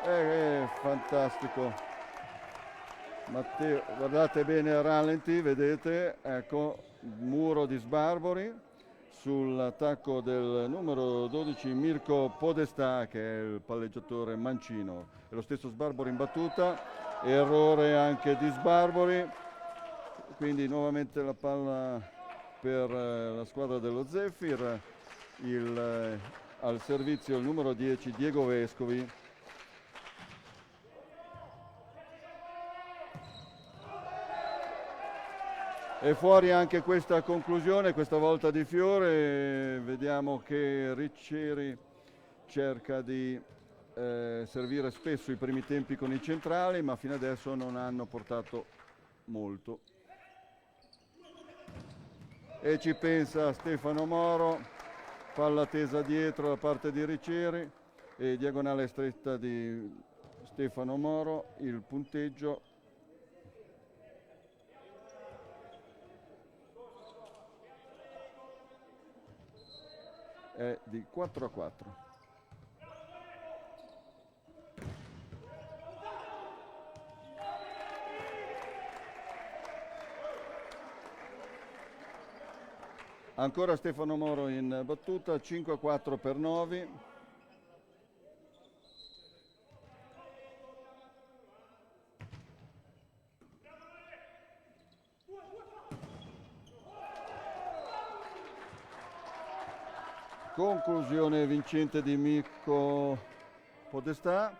Fantastico. Matteo, guardate bene a rallenti, vedete, ecco, muro di Sbarbori sull'attacco del numero 12 Mirko Podestà, che è il palleggiatore mancino. E lo stesso Sbarbori in battuta, errore anche di Sbarbori, quindi nuovamente la palla per la squadra dello Zefir, al servizio il numero 10 Diego Vescovi. E fuori anche questa conclusione, questa volta di Fiore. Vediamo che Riccieri cerca di servire spesso i primi tempi con i centrali, ma fino adesso non hanno portato molto. E ci pensa Stefano Moro, palla tesa dietro da parte di Riccieri e diagonale stretta di Stefano Moro. Il punteggio è di 4-4. Ancora Stefano Moro in battuta, 5-4 per Novi. Conclusione vincente di Mirko Podestà.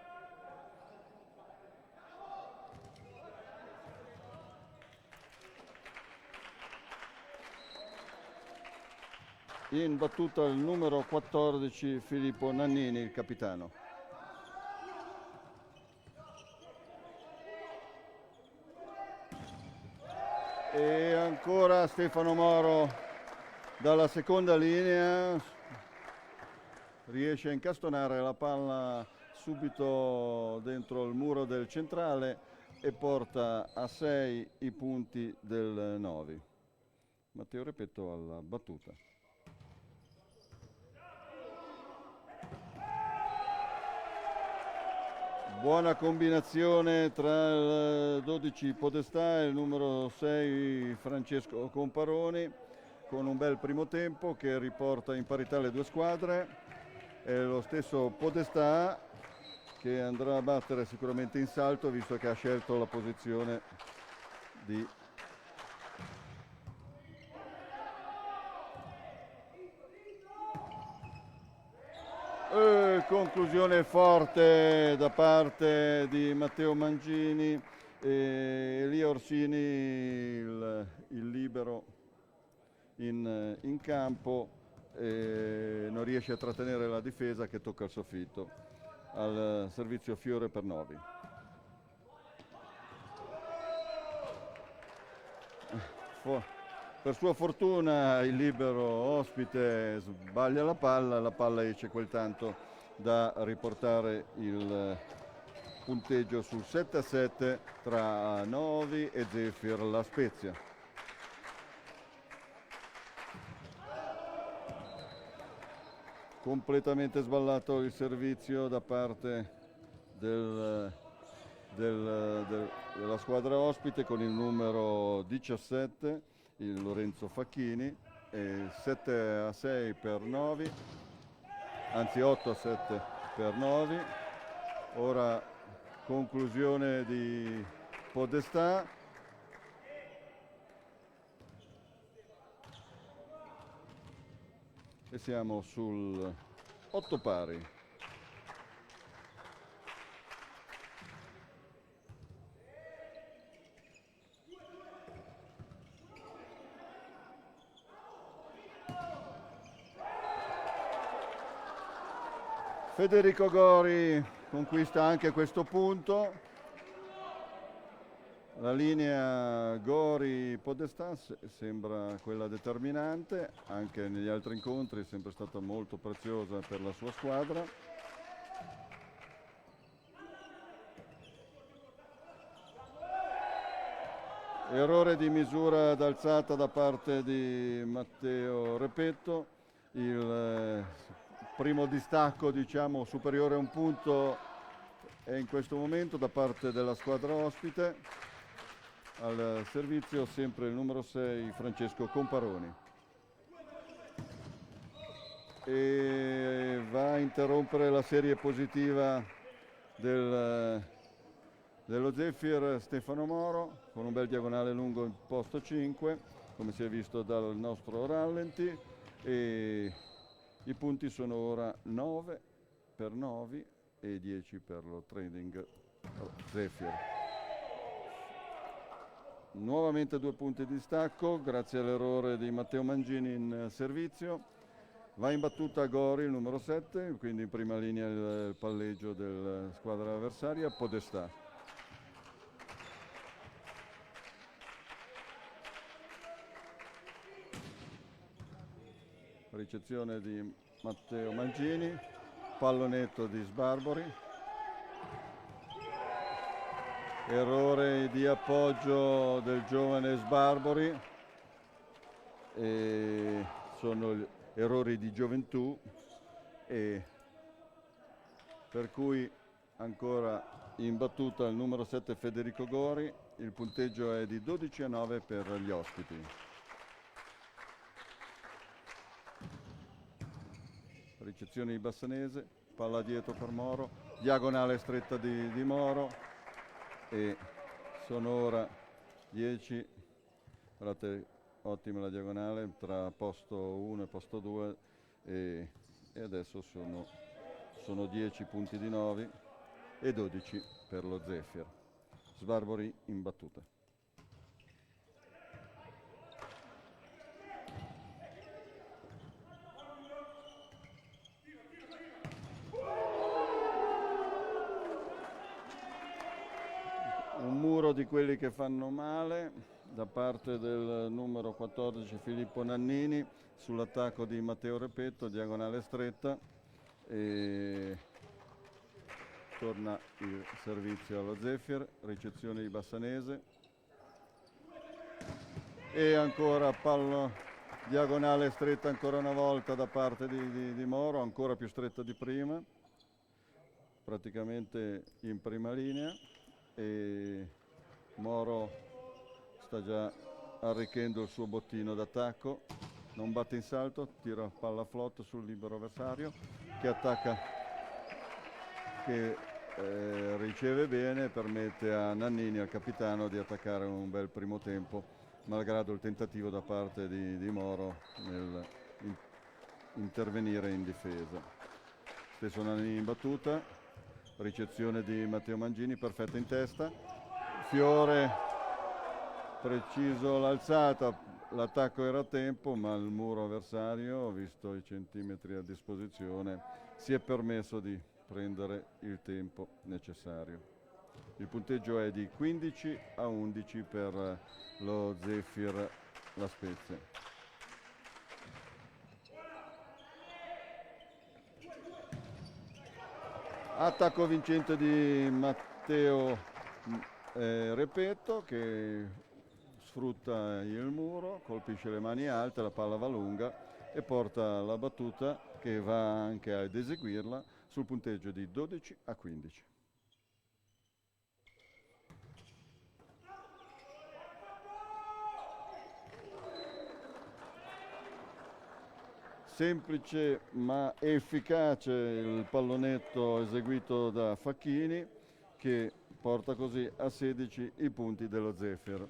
In battuta il numero 14 Filippo Nannini, il capitano. E ancora Stefano Moro dalla seconda linea riesce a incastonare la palla subito dentro il muro del centrale e porta a 6 i punti del Novi. Matteo Repetto alla battuta. Buona combinazione tra il 12 Podestà e il numero 6 Francesco Comparoni, con un bel primo tempo che riporta in parità le due squadre. È lo stesso Podestà che andrà a battere sicuramente in salto, visto che ha scelto la posizione di conclusione forte da parte di Matteo Mangini e Elia Orsini, il libero in campo, non riesce a trattenere la difesa che tocca il soffitto al servizio Fiore per Novi. Per sua fortuna il libero ospite sbaglia la palla esce quel tanto da riportare il punteggio sul 7-7 tra Novi e Zefir La Spezia. Completamente sballato il servizio da parte della squadra ospite con il numero 17, il Lorenzo Facchini, 7-6 per Novi, anzi 8-7 per Novi. Ora conclusione di Podestà. E siamo sul 8 pari. Federico Gori conquista anche questo punto. La linea Gori-Podestà sembra quella determinante, anche negli altri incontri è sempre stata molto preziosa per la sua squadra. Errore di misura d'alzata da parte di Matteo Repetto, il primo distacco, diciamo, superiore a un punto E in questo momento da parte della squadra ospite al servizio sempre il numero 6 Francesco Comparoni. E va a interrompere la serie positiva dello Zephyr Stefano Moro con un bel diagonale lungo in posto 5, come si è visto dal nostro rallenti, e i punti sono ora 9 per Novi e 10 per lo trading Zephyr. Nuovamente 2 punti di distacco grazie all'errore di Matteo Mangini in servizio. Va in battuta Gori, il numero 7, quindi in prima linea il palleggio della squadra avversaria, Podestà. Ricezione di Matteo Mangini, pallonetto di Sbarbori. Errore di appoggio del giovane Sbarbori. E sono errori di gioventù, e per cui ancora in battuta il numero 7 Federico Gori. Il punteggio è di 12-9 per gli ospiti. Ricezione di Bassanese, palla dietro per Moro, diagonale stretta di Moro, e sono ora 10. Guardate, ottima la diagonale tra posto 1 e posto 2, e adesso sono 10 punti di Novi e 12 per lo Zephyr. Sbarbori in battuta. Un muro di quelli che fanno male da parte del numero 14 Filippo Nannini sull'attacco di Matteo Repetto, diagonale stretta, e torna il servizio allo Zephyr, ricezione di Bassanese e ancora palla diagonale stretta ancora una volta da parte di Moro, ancora più stretta di prima, praticamente in prima linea, e Moro sta già arricchendo il suo bottino d'attacco, non batte in salto, tira palla a flotte sul libero avversario che attacca, che riceve bene, permette a Nannini, al capitano, di attaccare un bel primo tempo, malgrado il tentativo da parte di Moro nel intervenire in difesa. Stesso Nannini in battuta, ricezione di Matteo Mangini, perfetta in testa, fiore preciso l'alzata, l'attacco era a tempo, ma il muro avversario, visto i centimetri a disposizione, si è permesso di prendere il tempo necessario. Il punteggio è di 15-11 per lo Zephyr La Spezia. Attacco vincente di Matteo Repetto, che sfrutta il muro, colpisce le mani alte, la palla va lunga e porta la battuta, che va anche ad eseguirla, sul punteggio di 12-15. Semplice ma efficace il pallonetto eseguito da Facchini, che porta così a 16 i punti dello Zephyr.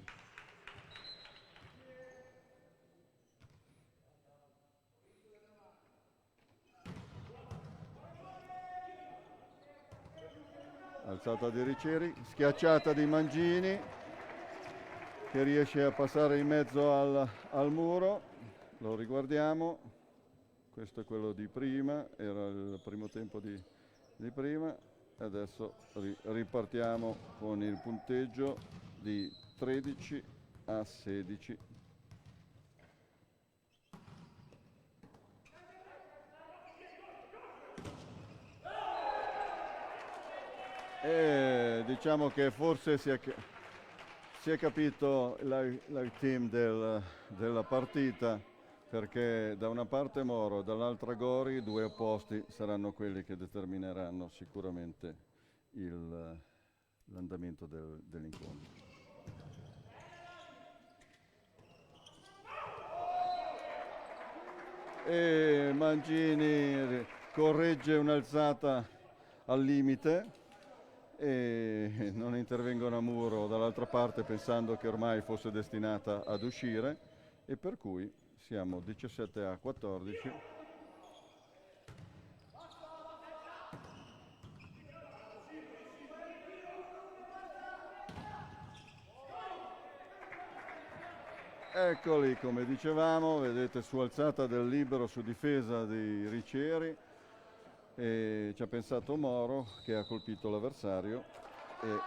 Alzata di Riceri, schiacciata di Mangini, che riesce a passare in mezzo al muro. Lo riguardiamo, questo è quello di prima, era il primo tempo di prima. Adesso ripartiamo con il punteggio di 13-16. E diciamo che forse si è capito il team della partita, perché da una parte Moro, dall'altra Gori, due opposti saranno quelli che determineranno sicuramente l'andamento dell'incontro. E Mangini corregge un'alzata al limite e non intervengono a muro dall'altra parte pensando che ormai fosse destinata ad uscire, e per cui siamo 17-14. Eccoli, come dicevamo, vedete su alzata del libero, su difesa dei Ricieri, e ci ha pensato Moro che ha colpito l'avversario e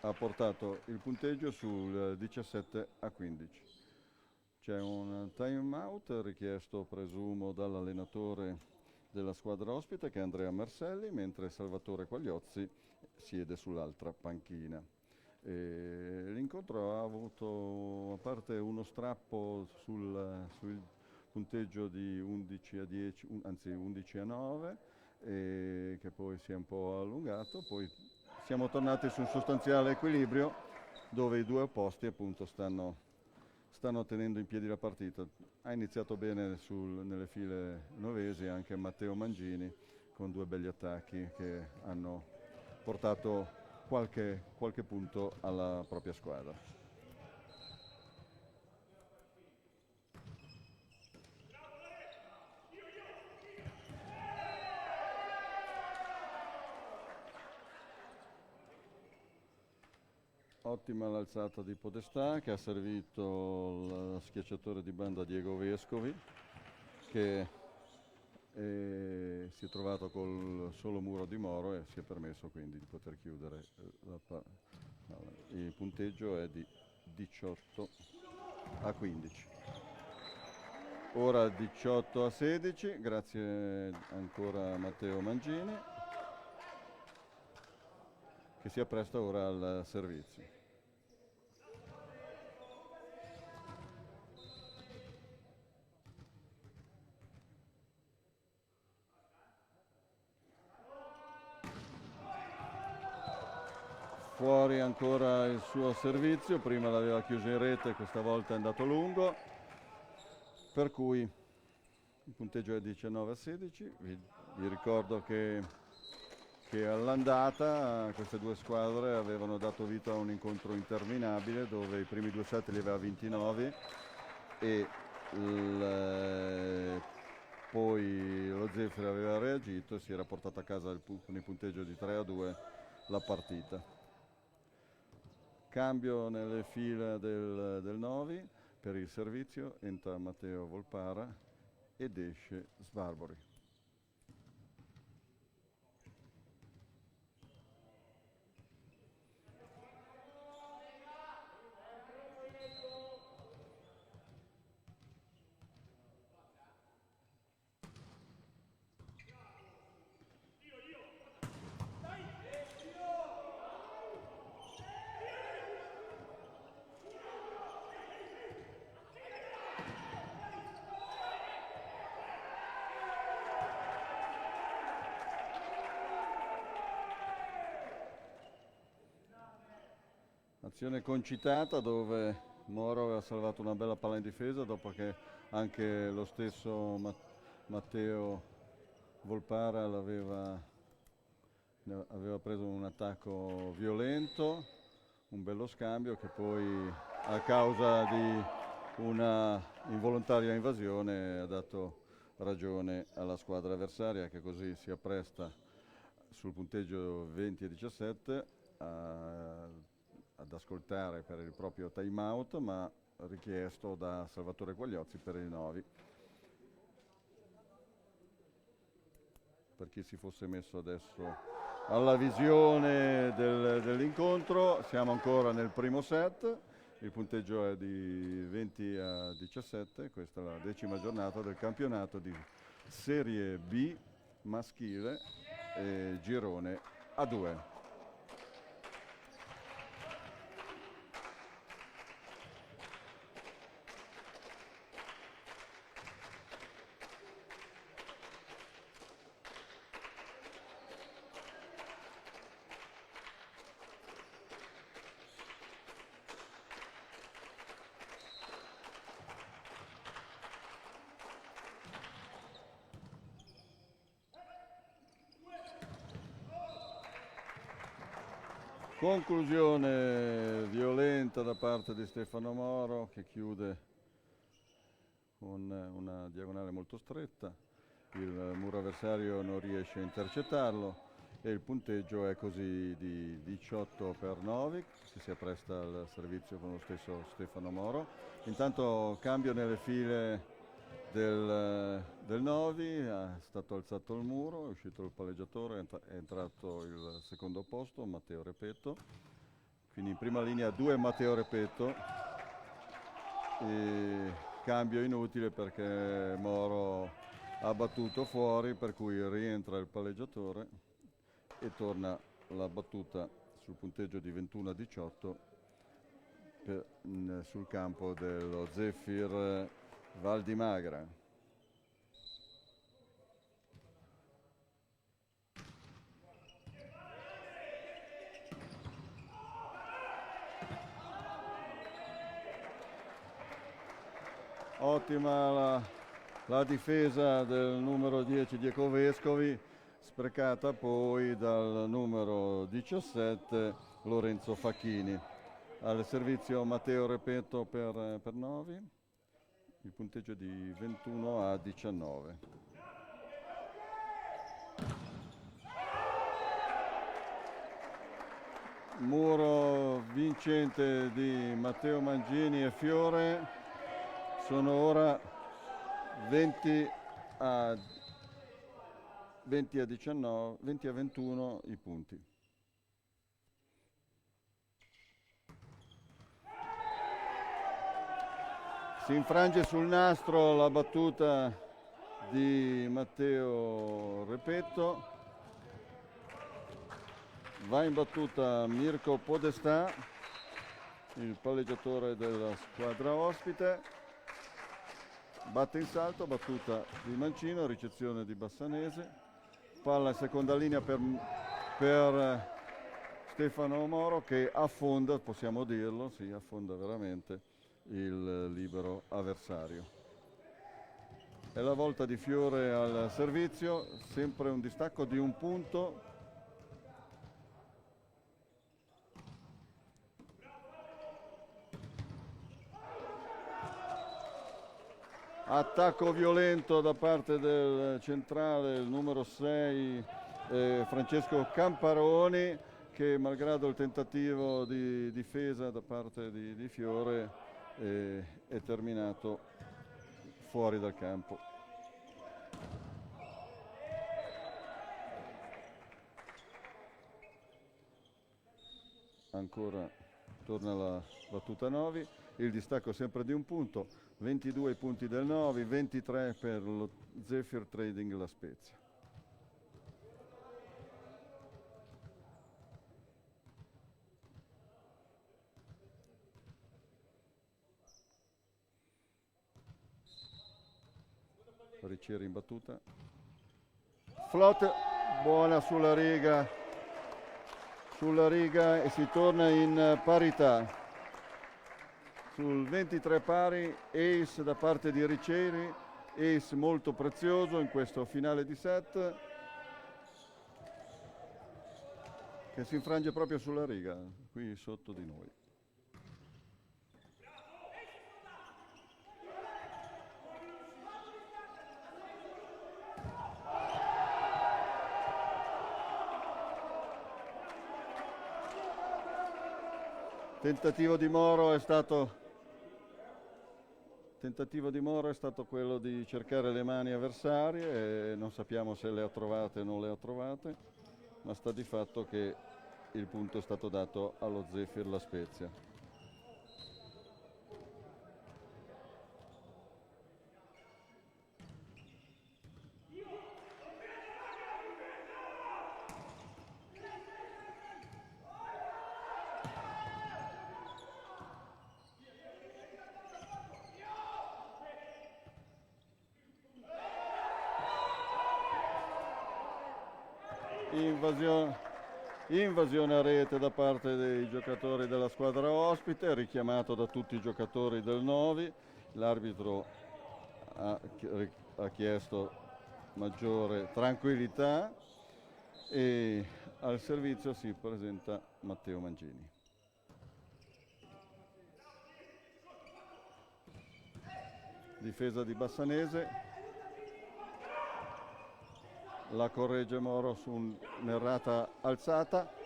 ha portato il punteggio sul 17-15. C'è un time out richiesto, presumo, dall'allenatore della squadra ospite, che è Andrea Marselli, mentre Salvatore Quagliozzi siede sull'altra panchina. L'incontro ha avuto, a parte uno strappo sul punteggio di 11-10, anzi 11-9, che poi si è un po' allungato, poi siamo tornati su un sostanziale equilibrio dove i due opposti appunto stanno tenendo in piedi la partita. Ha iniziato bene nelle file novesi anche Matteo Mangini con due belli attacchi che hanno portato qualche punto alla propria squadra. Ottima l'alzata di Podestà, che ha servito lo schiacciatore di banda Diego Vescovi, che si è trovato col solo muro di Moro e si è permesso quindi di poter chiudere. Il punteggio è di 18-15. Ora 18-16, grazie ancora a Matteo Mangini, che si appresta ora al servizio. Fuori ancora il suo servizio, prima l'aveva chiuso in rete, questa volta è andato lungo, per cui il punteggio è 19-16. Vi ricordo che all'andata queste due squadre avevano dato vita a un incontro interminabile dove i primi due set li aveva vinti 9 e poi lo Zefiro aveva reagito e si era portato a casa con il punteggio di 3-2 la partita. Cambio nelle file del Novi, per il servizio entra Matteo Volpara ed esce Sbarbori. Azione concitata dove Moro aveva salvato una bella palla in difesa dopo che anche lo stesso Matteo Volpara aveva preso un attacco violento, un bello scambio che poi a causa di una involontaria invasione ha dato ragione alla squadra avversaria, che così si appresta sul punteggio 20-17 ad ascoltare per il proprio time out, ma richiesto da Salvatore Quagliozzi per il Novi. Per chi si fosse messo adesso alla visione dell'incontro, siamo ancora nel primo set, il punteggio è di 20-17, questa è la 10ª giornata del campionato di Serie B maschile, girone A2. Conclusione violenta da parte di Stefano Moro, che chiude con una diagonale molto stretta. Il muro avversario non riesce a intercettarlo e il punteggio è così di 18 per Novik, che si appresta al servizio con lo stesso Stefano Moro. Intanto cambio nelle file del Novi, è stato alzato il muro, è uscito il palleggiatore, è entrato il secondo posto, Matteo Repetto. Quindi in prima linea 2 Matteo Repetto. E cambio inutile perché Moro ha battuto fuori, per cui rientra il palleggiatore e torna la battuta sul punteggio di 21-18 sul campo dello Zefir Val di Magra. Ottima la difesa del numero 10 Diego Vescovi, sprecata poi dal numero 17 Lorenzo Facchini. Al servizio Matteo Repetto per Novi, il punteggio di 21-19. Muro vincente di Matteo Mangini e Fiore. Sono ora 20 a 19, 20 a 21 i punti. Si infrange sul nastro la battuta di Matteo Repetto. Va in battuta Mirko Podestà, il palleggiatore della squadra ospite. Batte in salto, battuta di Mancino, ricezione di Bassanese. Palla in seconda linea per Stefano Moro, che affonda, possiamo dirlo, sì, affonda veramente il libero avversario. È la volta di Fiore al servizio, sempre un distacco di un punto. Attacco violento da parte del centrale, il numero 6, Francesco Camparoni, che malgrado il tentativo di difesa da parte di Fiore è terminato fuori dal campo. Ancora torna la battuta Novi, il distacco sempre di un punto, 22 punti del Novi, 23 per lo Zephyr Trading La Spezia. Riccieri in battuta. Flot buona sulla riga e si torna in parità. Sul 23 pari, ace da parte di Riccieri, ace molto prezioso in questo finale di set, che si infrange proprio sulla riga, qui sotto di noi. Tentativo di Moro è stato quello di cercare le mani avversarie e non sappiamo se le ha trovate o non le ha trovate, ma sta di fatto che il punto è stato dato allo Zephyr La Spezia. Invasione a rete da parte dei giocatori della squadra ospite, richiamato da tutti i giocatori del Novi. L'arbitro ha chiesto maggiore tranquillità e al servizio si presenta Matteo Mancini. Difesa di Bassanese, la corregge Moro su un'errata alzata.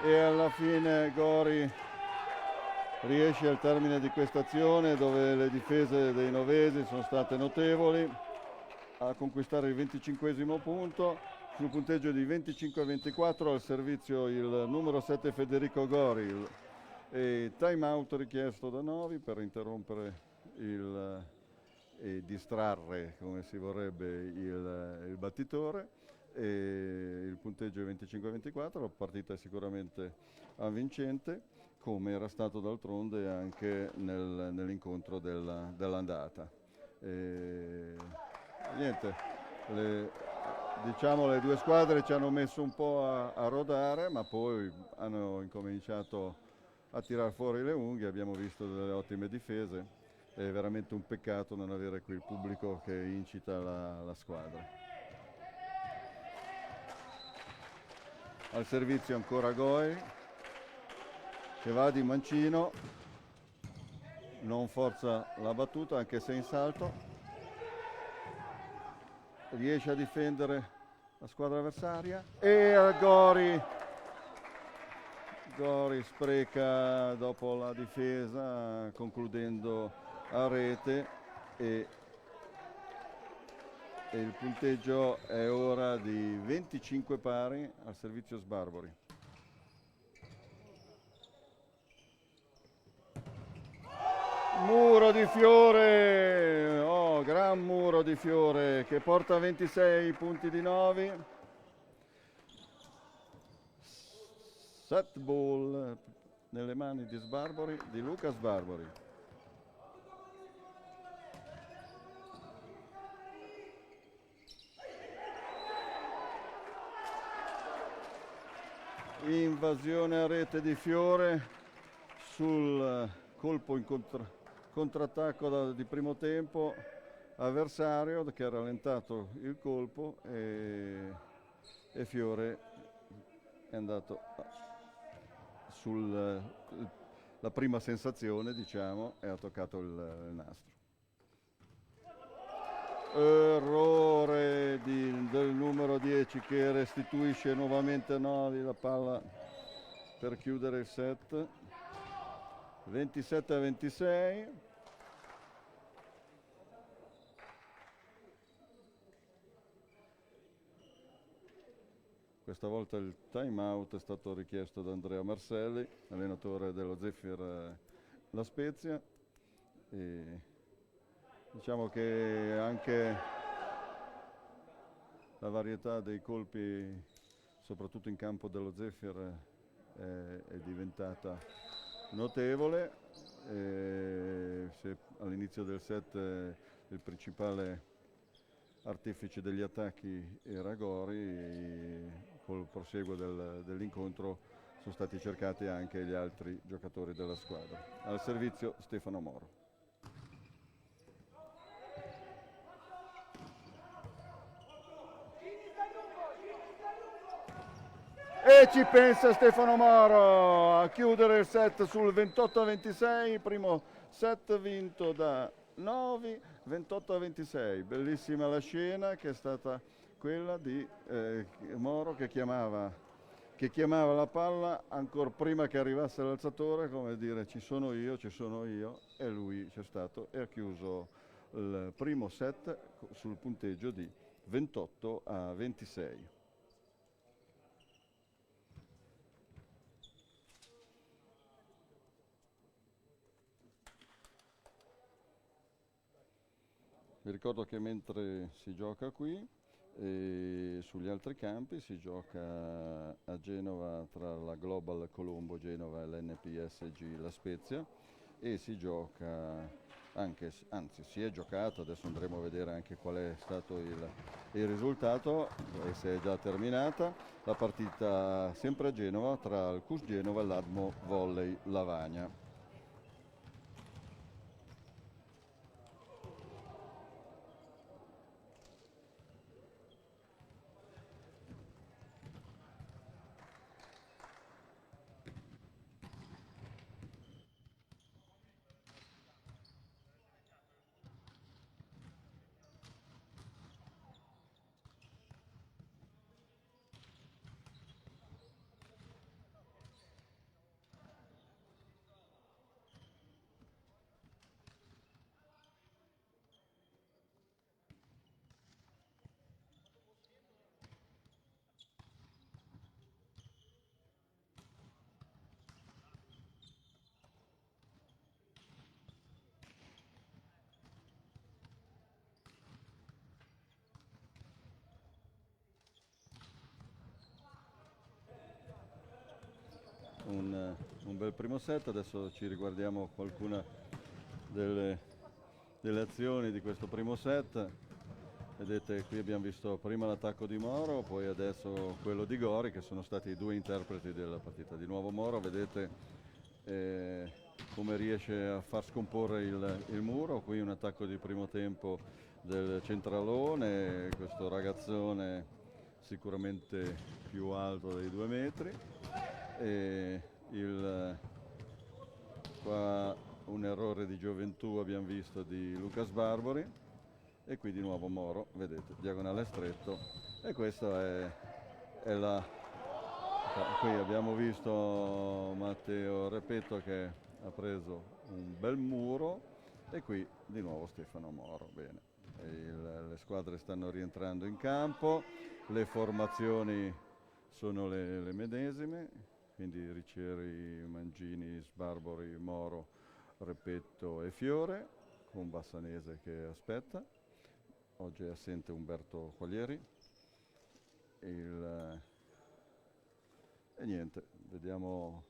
E alla fine Gori riesce al termine di questa azione, dove le difese dei novesi sono state notevoli, a conquistare il 25° punto. Sul punteggio di 25-24 al servizio il numero 7 Federico Gori, e time out richiesto da Novi per interrompere e distrarre, come si vorrebbe, il battitore. E il punteggio è 25-24, la partita è sicuramente avvincente, come era stato d'altronde anche nell'incontro dell'andata. Niente, diciamo le due squadre ci hanno messo un po' a rodare, ma poi hanno incominciato a tirar fuori le unghie, abbiamo visto delle ottime difese, è veramente un peccato non avere qui il pubblico che incita la squadra. Al servizio ancora Goi, che va di mancino, non forza la battuta anche se in salto, riesce a difendere la squadra avversaria e Gori spreca dopo la difesa, concludendo a rete, e il punteggio è ora di 25 pari al servizio Sbarbori. Muro di Fiore, gran muro di Fiore che porta 26 punti di Novi. Set ball nelle mani di Sbarbori, di Luca Sbarbori. Invasione a rete di Fiore sul colpo in contrattacco di primo tempo avversario, che ha rallentato il colpo, e Fiore è andato sulla prima sensazione, diciamo, e ha toccato il nastro. Errore del numero 10 che restituisce nuovamente a Novi la palla per chiudere il set. 27-26. Questa volta il time out è stato richiesto da Andrea Marselli, allenatore dello Zephyr La Spezia. E diciamo che anche la varietà dei colpi, soprattutto in campo dello Zephyr, è diventata notevole. Se all'inizio del set il principale artefice degli attacchi era Gori, col proseguo dell'incontro sono stati cercati anche gli altri giocatori della squadra. Al servizio Stefano Moro. E ci pensa Stefano Moro a chiudere il set sul 28-26, primo set vinto da Novi, 28-26. Bellissima la scena, che è stata quella di Moro che chiamava la palla ancora prima che arrivasse l'alzatore, come dire ci sono io, e lui c'è stato e ha chiuso il primo set sul punteggio di 28-26. Vi ricordo che mentre si gioca qui, sugli altri campi si gioca a Genova tra la Global Colombo Genova e l'NPSG La Spezia, e si gioca anche, anzi si è giocato, adesso andremo a vedere anche qual è stato il risultato e se è già terminata, la partita sempre a Genova tra il CUS Genova e l'Admo Volley Lavagna. un bel primo set. Adesso ci riguardiamo qualcuna delle azioni di questo primo set. Vedete, qui abbiamo visto prima l'attacco di Moro, poi adesso quello di Gori, che sono stati i due interpreti della partita. Di nuovo Moro, vedete come riesce a far scomporre il muro. Qui un attacco di primo tempo del centralone, questo ragazzone sicuramente più alto dei 2 metri. E qua un errore di gioventù abbiamo visto di Lucas Barbori. E qui di nuovo Moro, vedete, diagonale stretto. E questa è la... Qui abbiamo visto Matteo Repetto che ha preso un bel muro, e qui di nuovo Stefano Moro. Bene, le squadre stanno rientrando in campo, le formazioni sono le medesime, quindi Riccieri, Mangini, Sbarbori, Moro, Repetto e Fiore, con Bassanese che aspetta. Oggi è assente Umberto Quaglieri. E niente, vediamo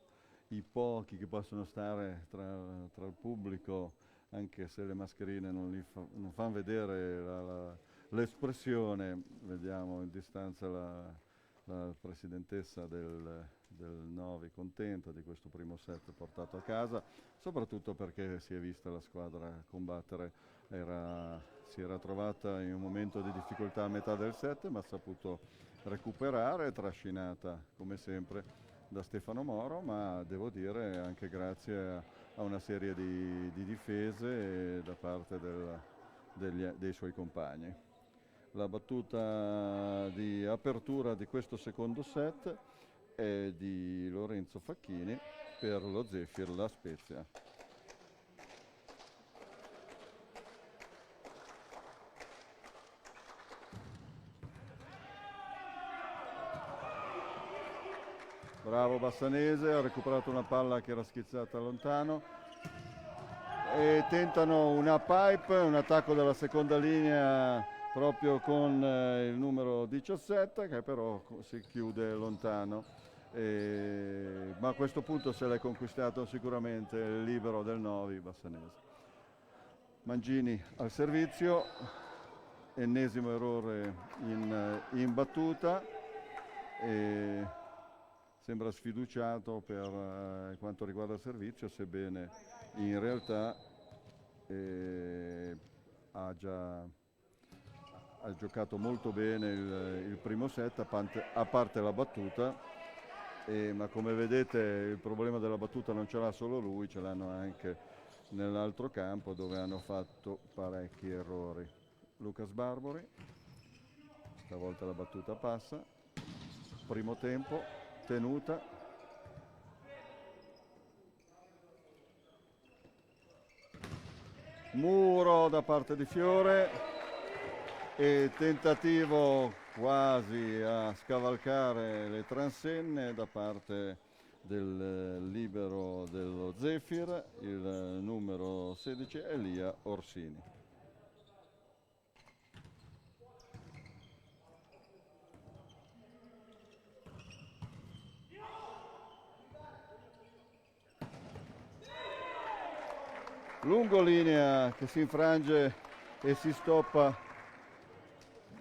i pochi che possono stare tra il pubblico, anche se le mascherine non fanno vedere l'espressione. Vediamo in distanza la presidentessa del Novi contenta di questo primo set portato a casa, soprattutto perché si è vista la squadra combattere. Si era trovata in un momento di difficoltà a metà del set, ma ha saputo recuperare, trascinata come sempre da Stefano Moro, ma devo dire anche grazie a una serie di difese da parte dei suoi compagni. La battuta di apertura di questo secondo set è di Lorenzo Facchini per lo Zefir La Spezia. Bravo Bassanese, ha recuperato una palla che era schizzata lontano. E tentano una pipe, un attacco dalla seconda linea proprio con il numero 17, che però si chiude lontano. Ma a questo punto se l'è conquistato sicuramente il libero del Novi, Bassanese. Mangini al servizio, ennesimo errore in battuta. Sembra sfiduciato per quanto riguarda il servizio, sebbene in realtà ha giocato molto bene il primo set, a parte la battuta, ma come vedete il problema della battuta non ce l'ha solo lui, ce l'hanno anche nell'altro campo, dove hanno fatto parecchi errori. Lucas Barbori, stavolta la battuta passa, primo tempo, tenuta, muro da parte di Fiore e tentativo quasi a scavalcare le transenne da parte del libero dello Zefir, il numero 16 Elia Orsini. Lungolinea che si infrange e si stoppa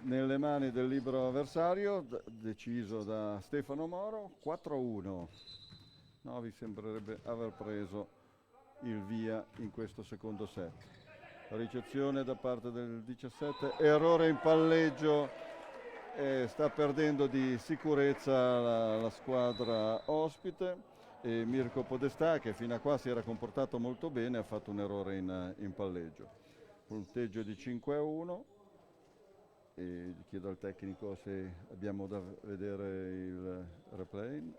nelle mani del libero avversario, deciso da Stefano Moro. 4-1. Novi sembrerebbe aver preso il via in questo secondo set. Ricezione da parte del 17, errore in palleggio, sta perdendo di sicurezza la squadra ospite. E Mirko Podestà, che fino a qua si era comportato molto bene, ha fatto un errore in palleggio. Punteggio di 5-1. E chiedo al tecnico se abbiamo da vedere il replay.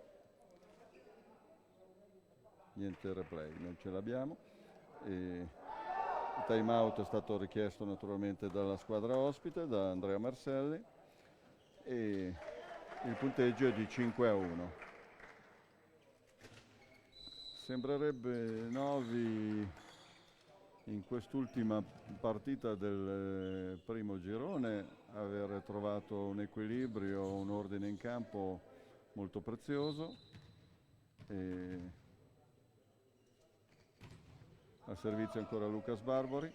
Niente replay, non ce l'abbiamo. Il time out è stato richiesto naturalmente dalla squadra ospite, da Andrea Marselli, e il punteggio è di 5-1. Sembrerebbe Novi in quest'ultima partita del primo girone aver trovato un equilibrio, un ordine in campo molto prezioso, e Al servizio ancora Luca Sbarbori.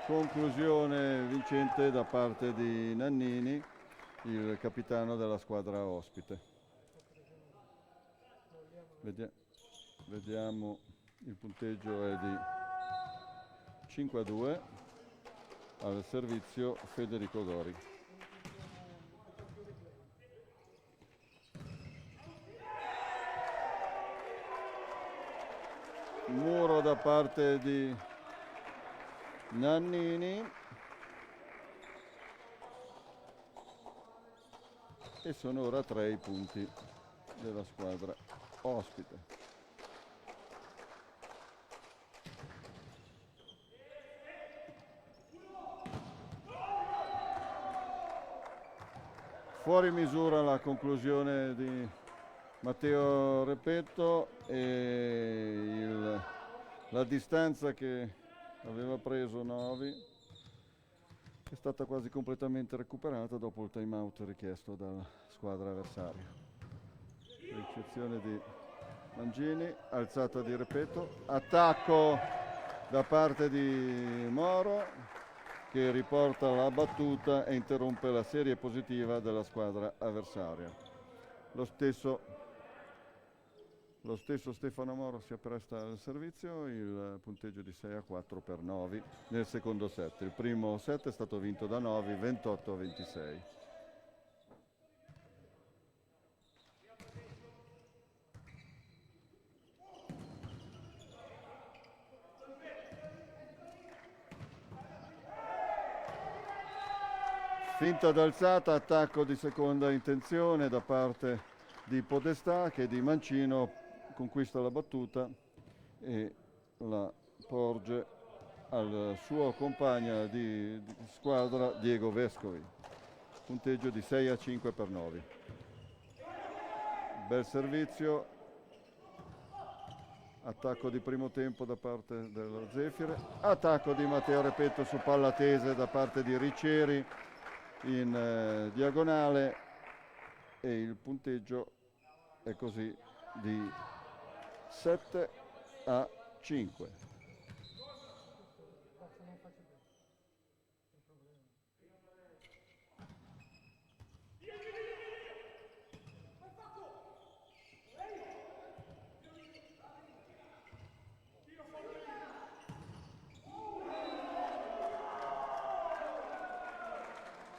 Conclusione vincente da parte di Nannini, il capitano della squadra ospite. Vediamo, il punteggio è di 5-2 al servizio Federico Gori. Muro da parte di Nannini e sono ora 3 i punti della squadra ospite. Fuori misura la conclusione di Matteo Repetto e la distanza che aveva preso Novi è stata quasi completamente recuperata dopo il time out richiesto dalla squadra avversaria. L'eccezione di Mangini, alzata di Repetto, attacco da parte di Moro che riporta la battuta e interrompe la serie positiva della squadra avversaria. Lo stesso Stefano Moro si appresta al servizio, il punteggio di 6-4 per Novi nel secondo set. Il primo set è stato vinto da Novi 28-26. Finta d'alzata, attacco di seconda intenzione da parte di Podestà che di Mancino conquista la battuta e la porge al suo compagno di squadra Diego Vescovi. Punteggio di 6-5 per Novi. Bel servizio. Attacco di primo tempo da parte dello Zefire. Attacco di Matteo Repetto su palla tese da parte di Riccieri in diagonale e il punteggio è così di 7-5.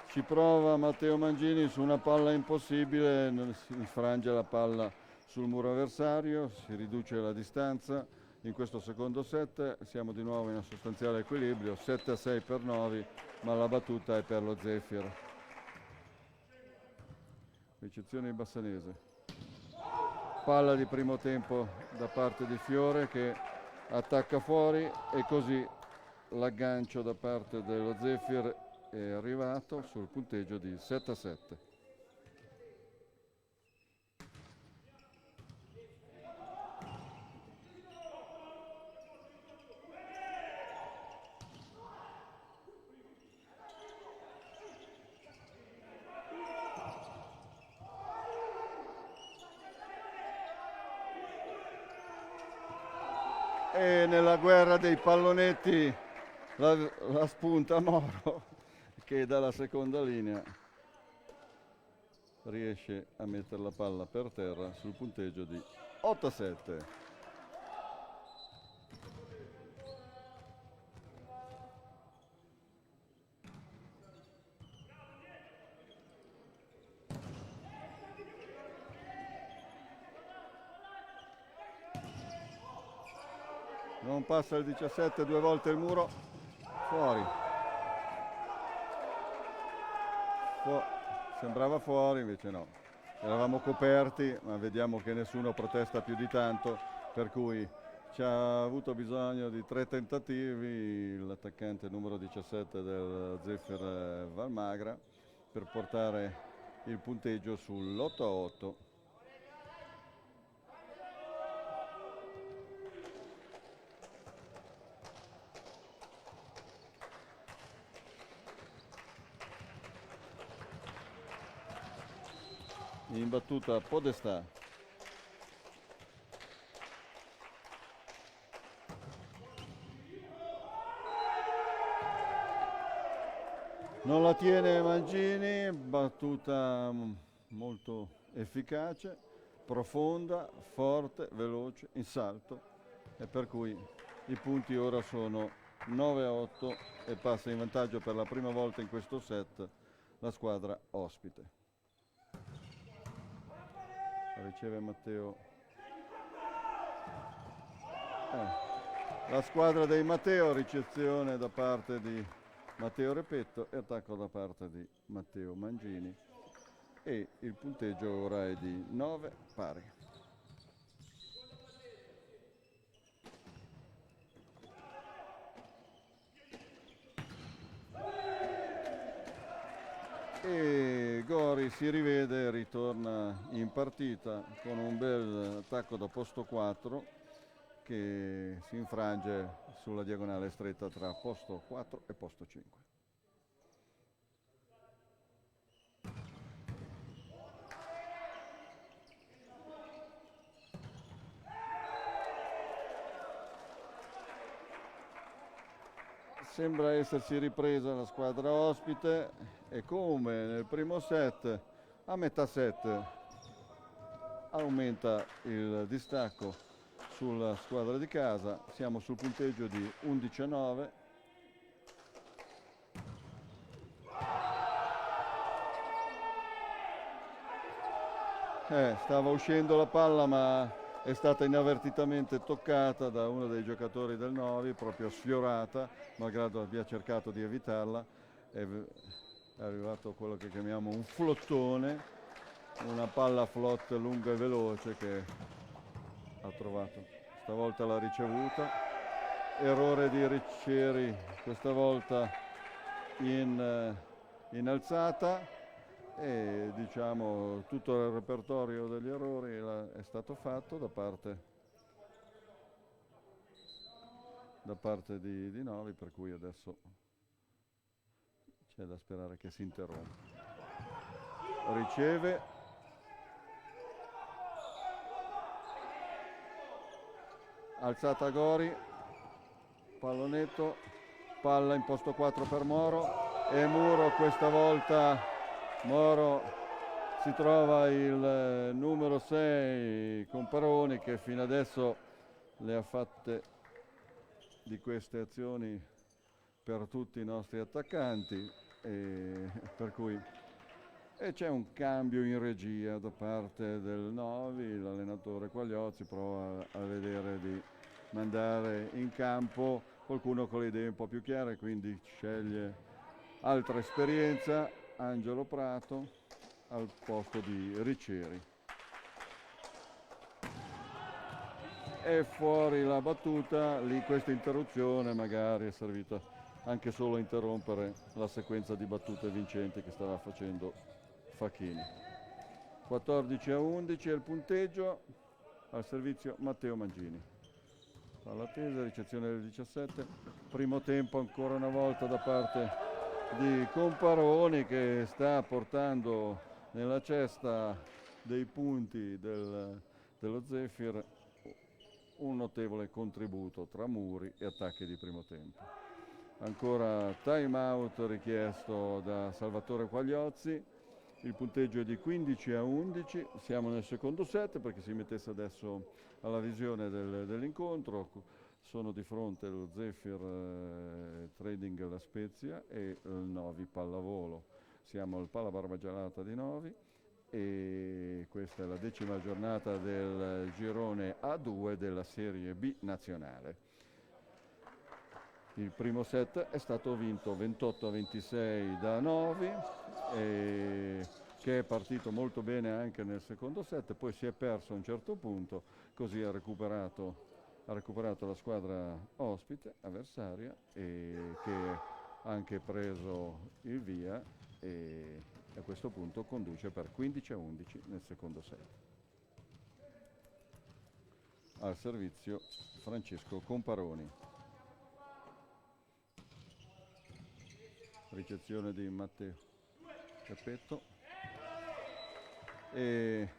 Ci prova Matteo Mangini su una palla impossibile, si infrange la palla sul muro avversario, si riduce la distanza. In questo secondo set siamo di nuovo in un sostanziale equilibrio, 7-6 per Novi, ma la battuta è per lo Zefiro. Ricezione di Bassanese. Palla di primo tempo da parte di Fiore che attacca fuori e così l'aggancio da parte dello Zefiro è arrivato sul punteggio di 7-7. E nella guerra dei pallonetti la spunta Moro che dalla seconda linea riesce a mettere la palla per terra sul punteggio di 8-7. Non passa il 17, 2 volte il muro, fuori. Sembrava fuori, invece no. Eravamo coperti, ma vediamo che nessuno protesta più di tanto, per cui ci ha avuto bisogno di 3 tentativi l'attaccante numero 17 del Zefir Valmagra per portare il punteggio sull'8-8. In battuta Podestà. Non la tiene Mangini, battuta molto efficace, profonda, forte, veloce, in salto, e per cui i punti ora sono 9-8 e passa in vantaggio per la prima volta in questo set la squadra ospite. Riceve Matteo. La squadra dei Matteo, ricezione da parte di Matteo Repetto e attacco da parte di Matteo Mangini, e il punteggio ora è di 9 pari. E Gori si rivede, ritorna in partita con un bel attacco da posto 4 che si infrange sulla diagonale stretta tra posto 4 e posto 5. Sembra essersi ripresa la squadra ospite e, come nel primo set, a metà set aumenta il distacco sulla squadra di casa. Siamo sul punteggio di 11-9. Stava uscendo la palla, ma è stata inavvertitamente toccata da uno dei giocatori del Novi, proprio sfiorata, malgrado abbia cercato di evitarla. È arrivato quello che chiamiamo un flottone, una palla flot lunga e veloce che ha trovato. Stavolta l'ha ricevuta. Errore di Riccieri, questa volta in alzata. E diciamo tutto il repertorio degli errori è stato fatto da parte di Novi, per cui adesso c'è da sperare che si interrompa. Riceve, alzata Gori, pallonetto, palla in posto 4 per Moro, e Muro questa volta. Moro si trova il numero 6 Comparoni, che fino adesso le ha fatte di queste azioni per tutti i nostri attaccanti, e per cui c'è un cambio in regia da parte del Novi. L'allenatore Quagliozzi prova a vedere di mandare in campo qualcuno con le idee un po' più chiare, quindi sceglie altra esperienza, Angelo Prato al posto di Riccieri. È fuori la battuta, lì questa interruzione magari è servita anche solo a interrompere la sequenza di battute vincenti che stava facendo Facchini. 14-11 è il punteggio, al servizio Matteo Mangini. Palla tesa, ricezione del 17, primo tempo ancora una volta da parte di Comparoni, che sta portando nella cesta dei punti dello Zefir un notevole contributo tra muri e attacchi di primo tempo. Ancora time out richiesto da Salvatore Quagliozzi, il punteggio è di 15-11, siamo nel secondo set, perché si mettesse adesso alla visione dell'incontro. Sono di fronte lo Zefir Trading La Spezia e il Novi Pallavolo. Siamo al Pala Barbagianata di Novi e questa è la 10ª giornata del girone A2 della Serie B nazionale. Il primo set è stato vinto 28-26 da Novi, che è partito molto bene anche nel secondo set, poi si è perso a un certo punto, così ha recuperato la squadra ospite, avversaria, e che ha anche preso il via, e a questo punto conduce per 15-11 nel secondo set. Al servizio Francesco Comparoni. Ricezione di Matteo Repetto e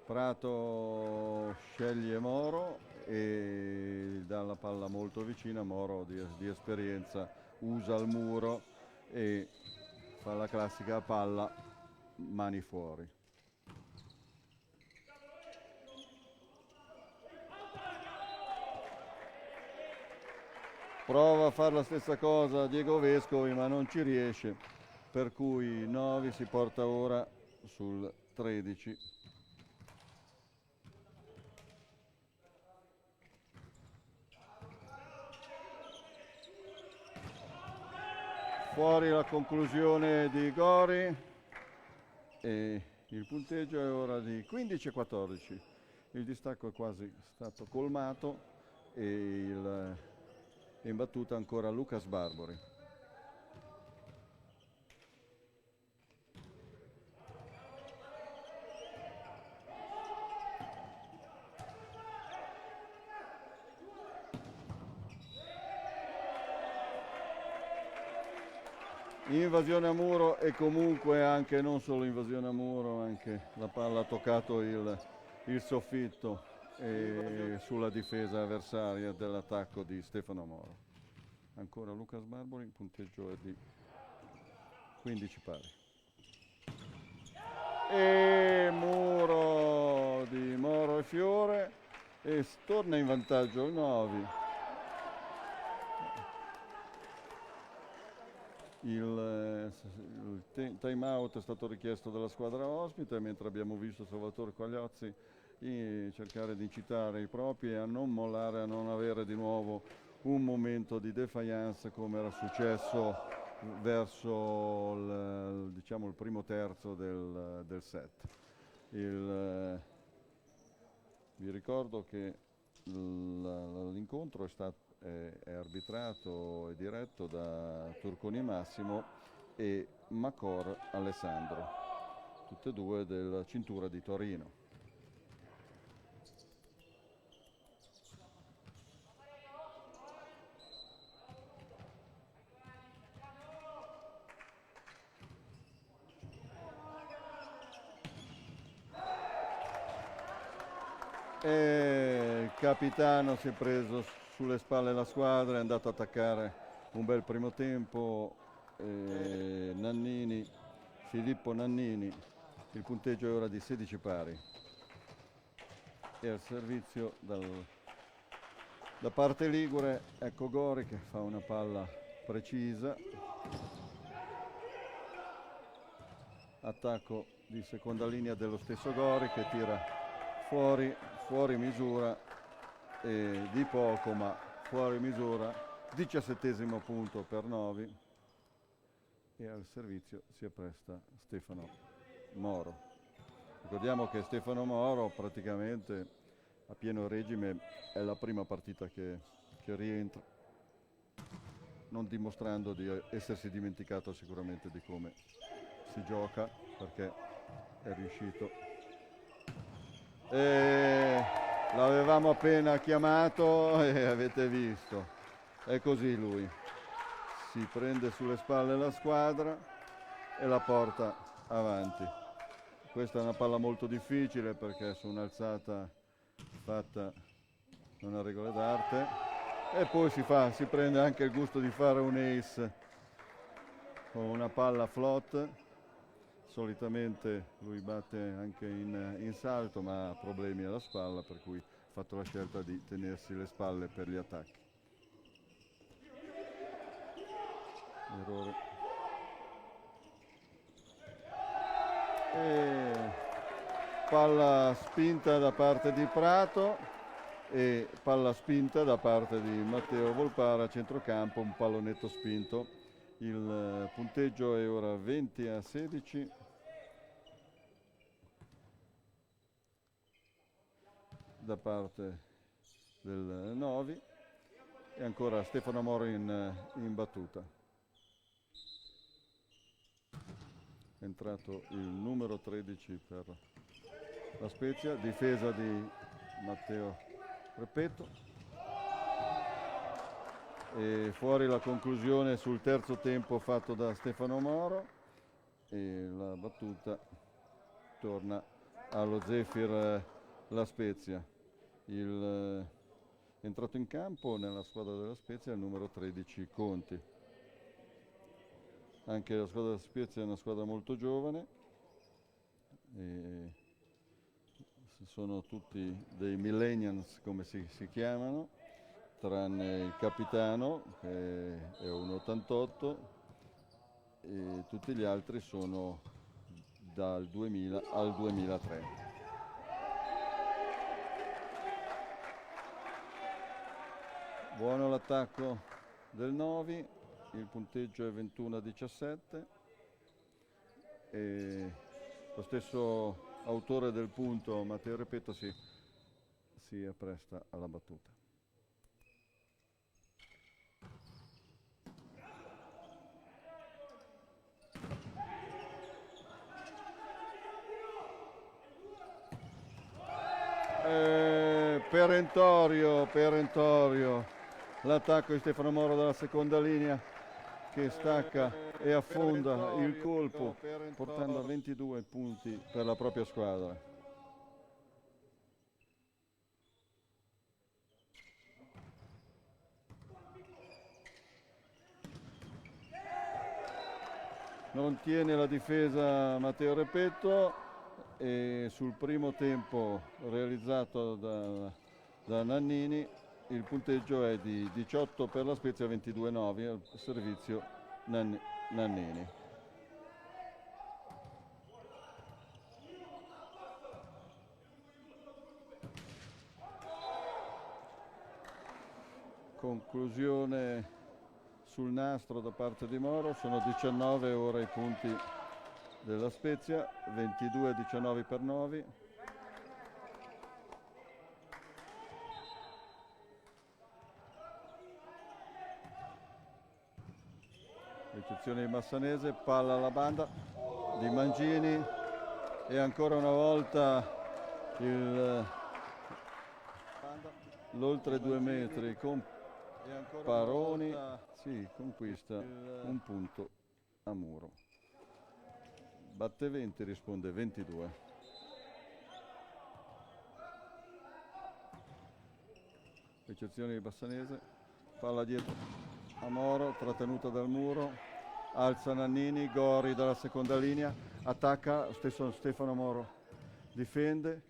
Prato sceglie Moro e dà la palla molto vicina. Moro di esperienza usa il muro e fa la classica palla mani fuori. Prova a fare la stessa cosa Diego Vescovi, ma non ci riesce, per cui Novi si porta ora sul 13. Fuori la conclusione di Gori e il punteggio è ora di 15-14. Il distacco è quasi stato colmato e in battuta ancora Lucas Barbori. Invasione a muro e comunque anche non solo invasione a muro, anche la palla ha toccato il soffitto e sulla difesa avversaria dell'attacco di Stefano Moro. Ancora Lucas Barbori, il punteggio è di 15 pari. E muro di Moro e Fiore e torna in vantaggio il Novi. Il time out è stato richiesto dalla squadra ospite, mentre abbiamo visto Salvatore Quagliozzi cercare di incitare i propri a non mollare, a non avere di nuovo un momento di defiance come era successo verso diciamo, il primo terzo del set. Vi ricordo che l'incontro è arbitrato e diretto da Turconi Massimo e Macor Alessandro, tutte e due della cintura di Torino. E il capitano si è preso sulle spalle la squadra, è andato a attaccare un bel primo tempo. Filippo Nannini, il punteggio è ora di 16 pari. E al servizio da parte ligure, ecco Gori che fa una palla precisa. Attacco di seconda linea dello stesso Gori che tira fuori misura di poco, ma fuori misura. 17° punto per Novi e al servizio si appresta Stefano Moro. Ricordiamo che Stefano Moro praticamente a pieno regime è la prima partita che rientra, non dimostrando di essersi dimenticato sicuramente di come si gioca, perché è riuscito. L'avevamo appena chiamato e avete visto, è così lui, si prende sulle spalle la squadra e la porta avanti. Questa è una palla molto difficile perché è su un'alzata fatta non a regole d'arte e poi si prende anche il gusto di fare un ace con una palla float. Solitamente lui batte anche in salto, ma ha problemi alla spalla, per cui ha fatto la scelta di tenersi le spalle per gli attacchi. Errore. E palla spinta da parte di Prato e palla spinta da parte di Matteo Volpara a centrocampo, un pallonetto spinto. Il punteggio è ora 20-16. Da parte del Novi e ancora Stefano Moro in battuta. È entrato il numero 13 per la Spezia, difesa di Matteo Repetto e fuori la conclusione sul terzo tempo fatto da Stefano Moro e la battuta torna allo Zefir La Spezia. Entrato in campo nella squadra della Spezia il numero 13 Conti. Anche la squadra Spezia è una squadra molto giovane, e sono tutti dei millennials come si chiamano, tranne il capitano che è un 88 e tutti gli altri sono dal 2000 al 2003. Buono l'attacco del Novi, il punteggio è 21-17 e lo stesso autore del punto, Matteo Repetto, si appresta alla battuta. Perentorio, l'attacco di Stefano Moro dalla seconda linea che stacca e affonda il colpo portando a 22 punti per la propria squadra. Non tiene la difesa Matteo Repetto e sul primo tempo realizzato da Nannini il punteggio è di 18 per la Spezia, 22-9 al servizio Nannini. Conclusione sul nastro da parte di Moro, sono 19 ora i punti della Spezia, 22-19 per Novi. Ricezione di Massanese, palla alla banda di Mangini e ancora una volta l'oltre 2 metri con Paroni conquista un punto a Muro. Batte 20, risponde 22. Ricezione di Bassanese, palla dietro a Moro, trattenuta dal Muro, alza Nannini, Gori dalla seconda linea, attacca, stesso Stefano Moro, difende,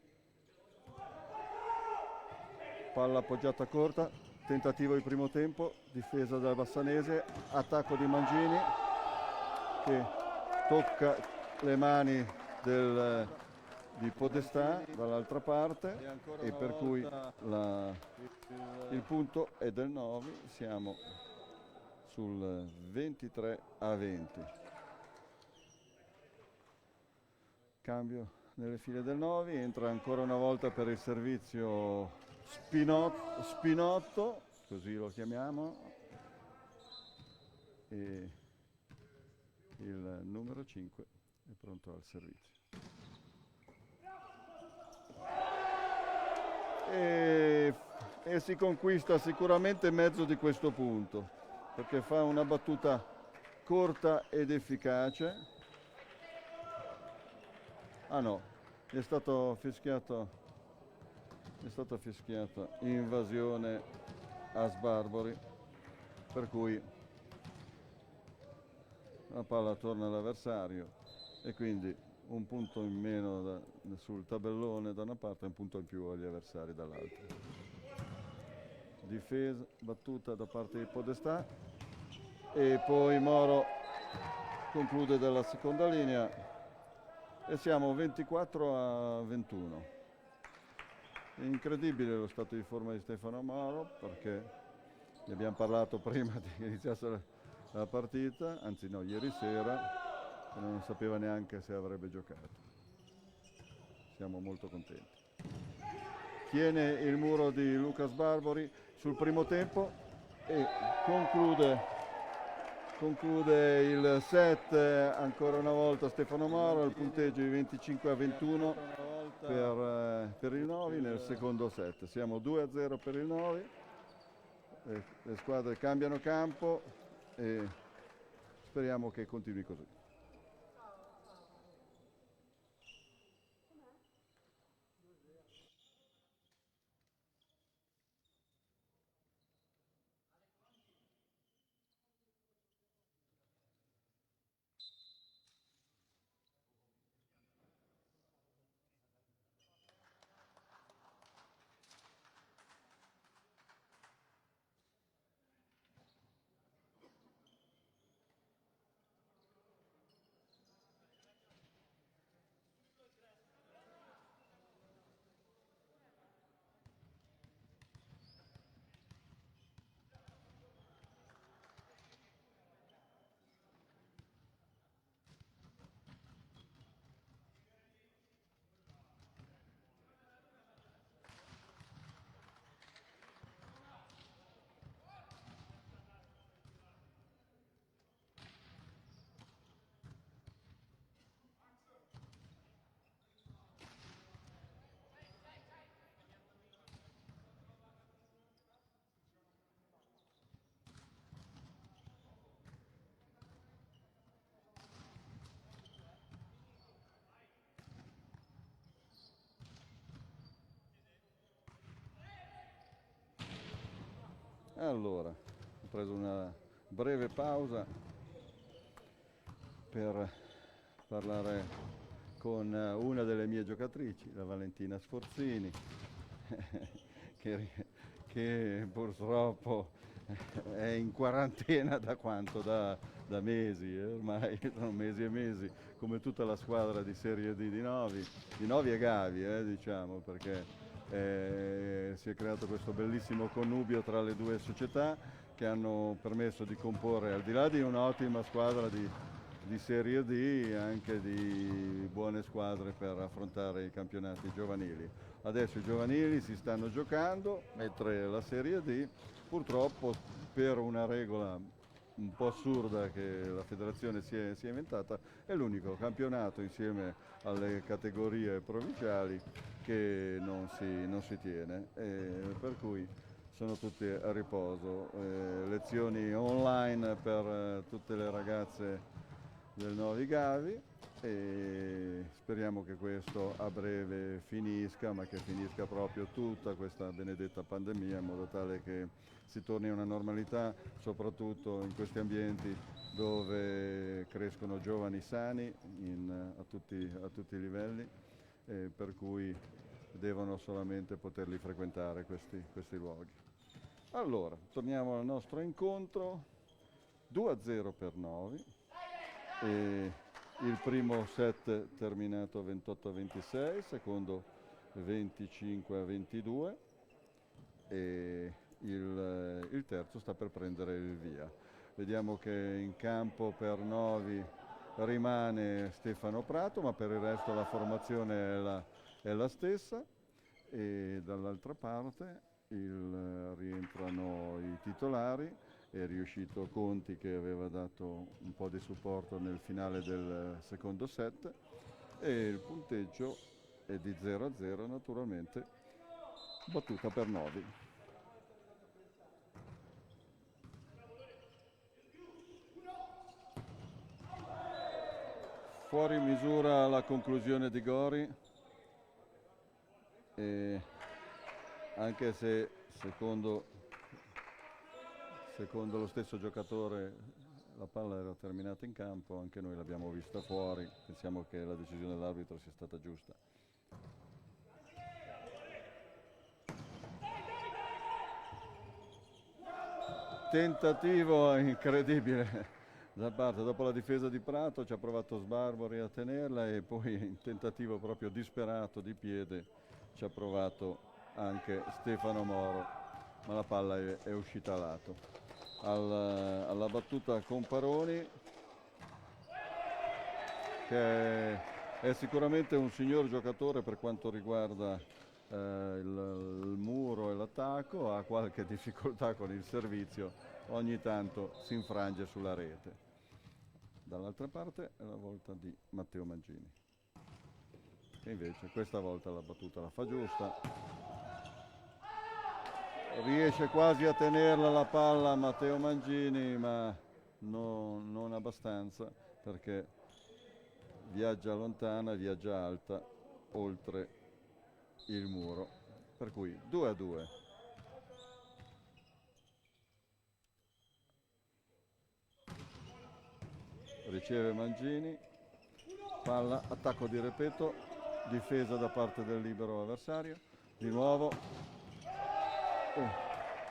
palla appoggiata corta, tentativo di primo tempo, difesa dal Bassanese, attacco di Mangini che tocca le mani di Podestà dall'altra parte e per cui il punto è del Novi, siamo sul 23-20. Cambio nelle file del Novi, entra ancora una volta per il servizio Spinotto, così lo chiamiamo, e il numero 5 è pronto al servizio. E si conquista sicuramente mezzo di questo punto, perché fa una battuta corta ed efficace. Ah no, è stato fischiato invasione a Sbarbori, per cui la palla torna all'avversario e quindi un punto in meno sul tabellone da una parte e un punto in più agli avversari dall'altra. Difesa battuta da parte di Podestà e poi Moro conclude dalla seconda linea e siamo 24-21. È incredibile lo stato di forma di Stefano Moro, perché ne abbiamo parlato prima di iniziasse la partita, anzi no, ieri sera, e non sapeva neanche se avrebbe giocato. Siamo molto contenti. Tiene il Muro di Luca Sbarbori sul primo tempo e conclude il set ancora una volta Stefano Moro, il punteggio di 25-21 per il Novi nel secondo set. Siamo 2-0 per il Novi, le squadre cambiano campo e speriamo che continui così. Allora, ho preso una breve pausa per parlare con una delle mie giocatrici, la Valentina Sforzini, che, che purtroppo è in quarantena da quanto? Da mesi, ormai sono mesi e mesi, come tutta la squadra di Serie D di Novi e Gavi, diciamo, perché si è creato questo bellissimo connubio tra le due società che hanno permesso di comporre, al di là di un'ottima squadra di Serie D, anche di buone squadre per affrontare i campionati giovanili. Adesso i giovanili si stanno giocando, mentre la Serie D purtroppo per una regola un po' assurda che la federazione si è inventata, è l'unico campionato insieme alle categorie provinciali che non si tiene, per cui sono tutti a riposo. Lezioni online per tutte le ragazze del Novi Gavi e speriamo che questo a breve finisca, ma che finisca proprio tutta questa benedetta pandemia in modo tale che si torni a una normalità, soprattutto in questi ambienti dove crescono giovani sani a tutti i livelli, per cui devono solamente poterli frequentare questi luoghi. Allora, torniamo al nostro incontro, 2-0 per Novi, e il primo set terminato 28-26, secondo 25-22 e il terzo sta per prendere il via. Vediamo che in campo per Novi rimane Stefano Prato, ma per il resto la formazione è la stessa e dall'altra parte rientrano i titolari. È riuscito Conti che aveva dato un po' di supporto nel finale del secondo set e il punteggio è di 0-0 naturalmente, battuta per Novi. Fuori misura la conclusione di Gori, anche se secondo lo stesso giocatore la palla era terminata in campo, anche noi l'abbiamo vista fuori, pensiamo che la decisione dell'arbitro sia stata giusta. Tentativo incredibile da parte, dopo la difesa di Prato ci ha provato Sbarbori a tenerla e poi in tentativo proprio disperato di piede ci ha provato anche Stefano Moro, ma la palla è uscita a lato. Alla battuta Comparoni, che è sicuramente un signor giocatore per quanto riguarda il muro e l'attacco, ha qualche difficoltà con il servizio, ogni tanto si infrange sulla rete. Dall'altra parte è la volta di Matteo Mangini, che invece questa volta la battuta la fa giusta. Riesce quasi a tenerla la palla Matteo Mangini, ma non abbastanza, perché viaggia lontana, viaggia alta, oltre il muro, per cui 2-2. Riceve Mangini, palla, attacco di Repetto, difesa da parte del libero avversario, di nuovo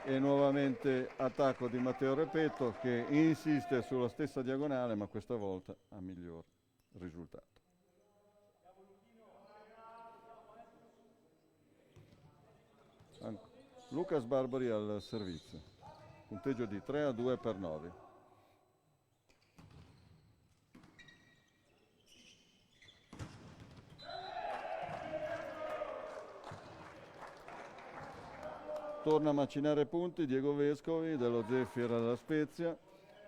e nuovamente attacco di Matteo Repetto che insiste sulla stessa diagonale, ma questa volta ha miglior risultato. Lucas Barbari al servizio, punteggio di 3-2 per Novi. Torna a macinare punti Diego Vescovi dello Zefir alla Spezia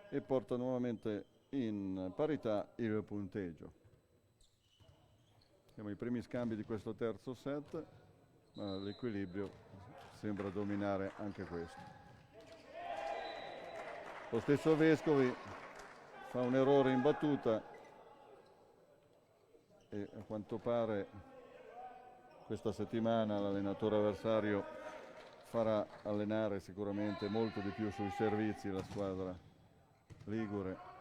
e porta nuovamente in parità il punteggio. Siamo ai primi scambi di questo terzo set, ma l'equilibrio sembra dominare anche questo. Lo stesso Vescovi fa un errore in battuta e a quanto pare questa settimana l'allenatore avversario farà allenare sicuramente molto di più sui servizi la squadra ligure.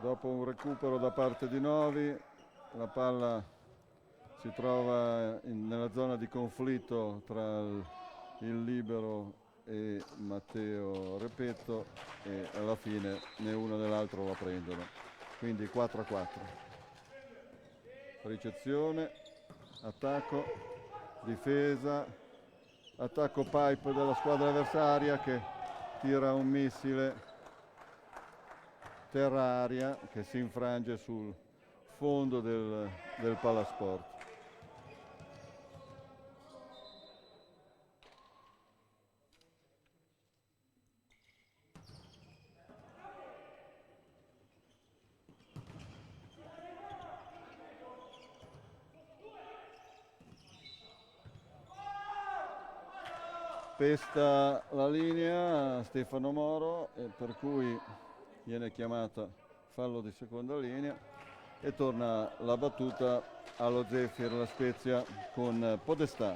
Dopo un recupero da parte di Novi, la palla si trova nella zona di conflitto tra il libero e Matteo Repetto e alla fine né uno né l'altro la prendono. Quindi 4-4. Ricezione, attacco, difesa, attacco pipe della squadra avversaria che tira un missile terra-aria che si infrange sul fondo del palasport. Pesta la linea Stefano Moro, e per cui viene chiamata fallo di seconda linea e torna la battuta allo Zefir La Spezia con Podestà.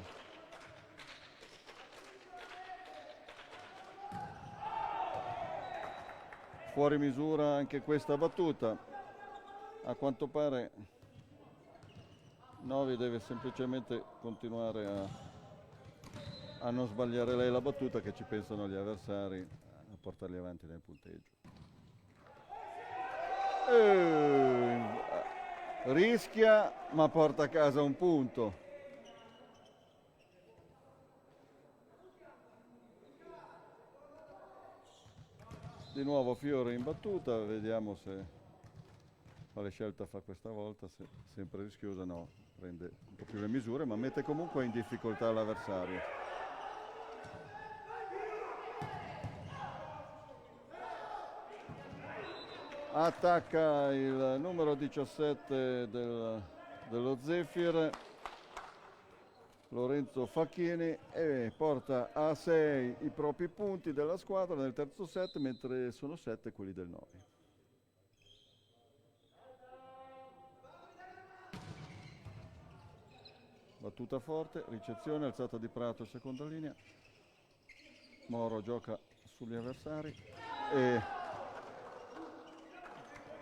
Fuori misura anche questa battuta. A quanto pare Novi deve semplicemente continuare a non sbagliare lei la battuta, che ci pensano gli avversari a portarli avanti nel punteggio. Rischia ma porta a casa un punto. Di nuovo Fiore in battuta, vediamo se quale scelta fa questa volta, se sempre rischiosa. No, prende un po' più le misure ma mette comunque in difficoltà l'avversario. Attacca il numero 17 dello Zefir, Lorenzo Facchini, e porta a 6 i propri punti della squadra nel terzo set, mentre sono 7 quelli del Novi. Battuta forte, ricezione, alzata di Prato, seconda linea. Moro gioca sugli avversari e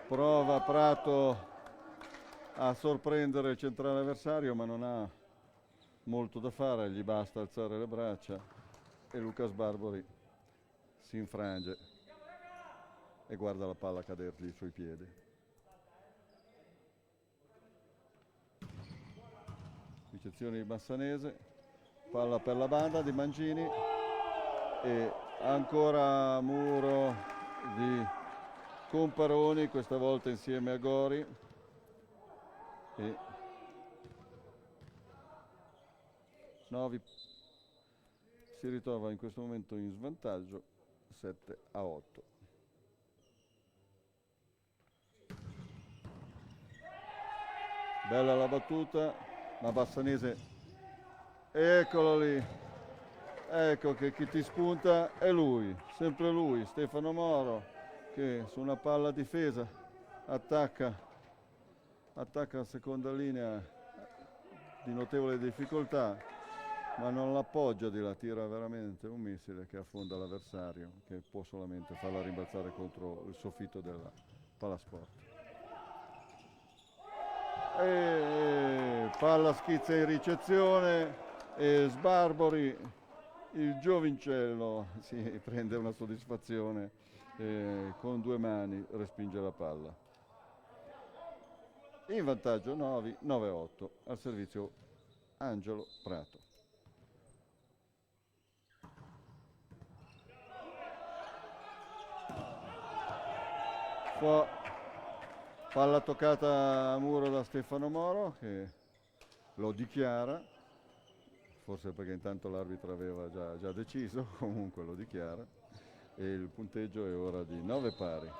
prova Prato a sorprendere il centrale avversario, ma non ha molto da fare, gli basta alzare le braccia e Lucas Barbori si infrange e guarda la palla cadergli sui piedi. Ricezione di Bassanese, palla per la banda di Mangini e ancora muro di Comparoni, questa volta insieme a Gori, e Novi si ritrova in questo momento in svantaggio 7-8. Bella la battuta, ma Bassanese, eccolo lì, ecco che chi ti spunta è lui, sempre lui, Stefano Moro, che su una palla difesa attacca la seconda linea di notevole difficoltà, ma non l'appoggia di là, tira veramente un missile che affonda l'avversario, che può solamente farla rimbalzare contro il soffitto della palasport. E palla schizza in ricezione e Sbarbori, il giovincello, si prende una soddisfazione e con due mani respinge la palla. In vantaggio Novi, 9-8, al servizio Angelo Prato. Palla toccata a muro da Stefano Moro, che lo dichiara, forse perché intanto l'arbitro aveva già deciso, comunque lo dichiara, e il punteggio è ora di 9 pari.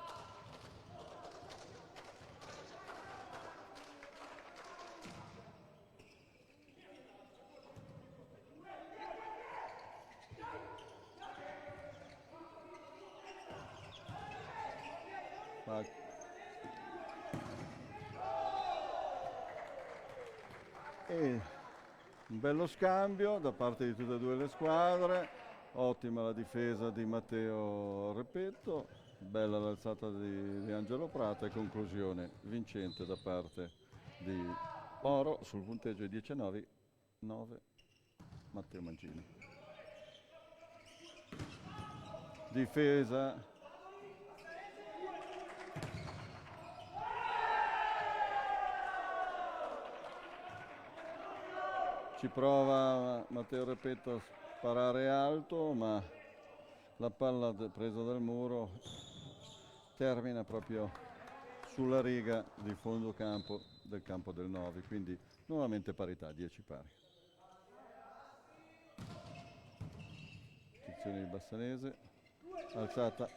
E un bello scambio da parte di tutte e due le squadre, ottima la difesa di Matteo Repetto, bella l'alzata di Angelo Prato e conclusione vincente da parte di Moro sul punteggio di 19-9 Matteo Mancini. Difesa ci prova Matteo Repetto a sparare alto, ma la palla presa dal muro termina proprio sulla riga di fondo campo del 9, quindi nuovamente parità, 10 pari. Posizione di Bassanese, alzata,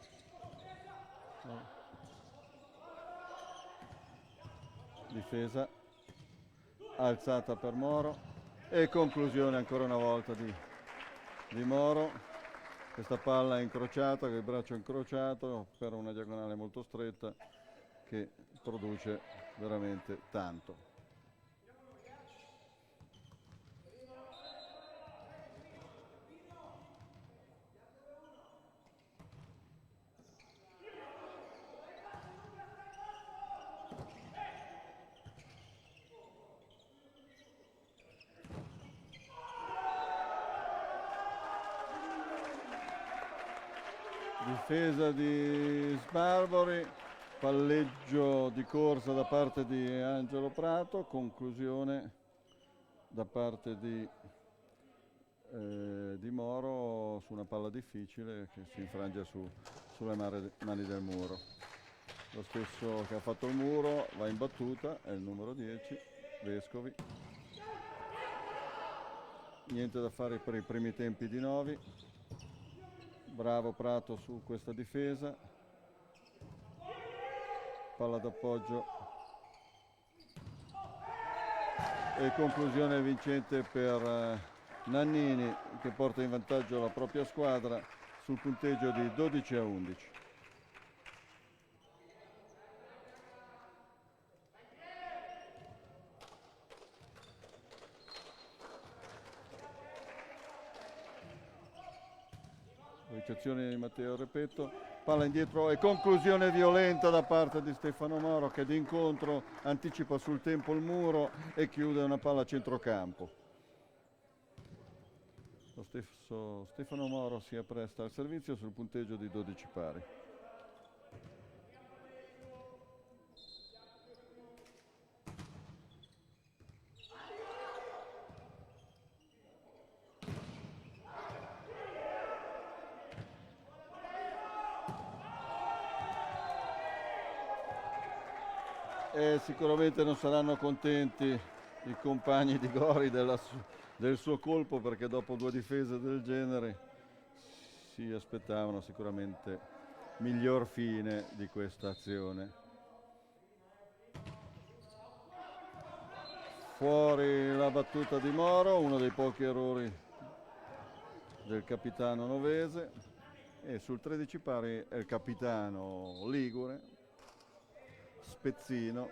difesa, alzata per Moro e conclusione ancora una volta di Moro. Questa palla è incrociata, con il braccio incrociato per una diagonale molto stretta che produce veramente tanto. Difesa di Sbarbori, palleggio di corsa da parte di Angelo Prato, conclusione da parte di Moro su una palla difficile che si infrange sulle mani del muro. Lo stesso che ha fatto il muro va in battuta, è il numero 10, Vescovi. Niente da fare per i primi tempi di Novi. Bravo Prato su questa difesa, palla d'appoggio e conclusione vincente per Nannini che porta in vantaggio la propria squadra sul punteggio di 12-11. Ricezione di Matteo Repetto, palla indietro e conclusione violenta da parte di Stefano Moro che d'incontro anticipa sul tempo il muro e chiude una palla a centrocampo. Lo stesso Stefano Moro si appresta al servizio sul punteggio di 12 pari. E sicuramente non saranno contenti i compagni di Gori del suo colpo, perché dopo due difese del genere si aspettavano sicuramente miglior fine di questa azione. Fuori la battuta di Moro, uno dei pochi errori del capitano novese, e sul 13 pari è il capitano ligure, Spezzino.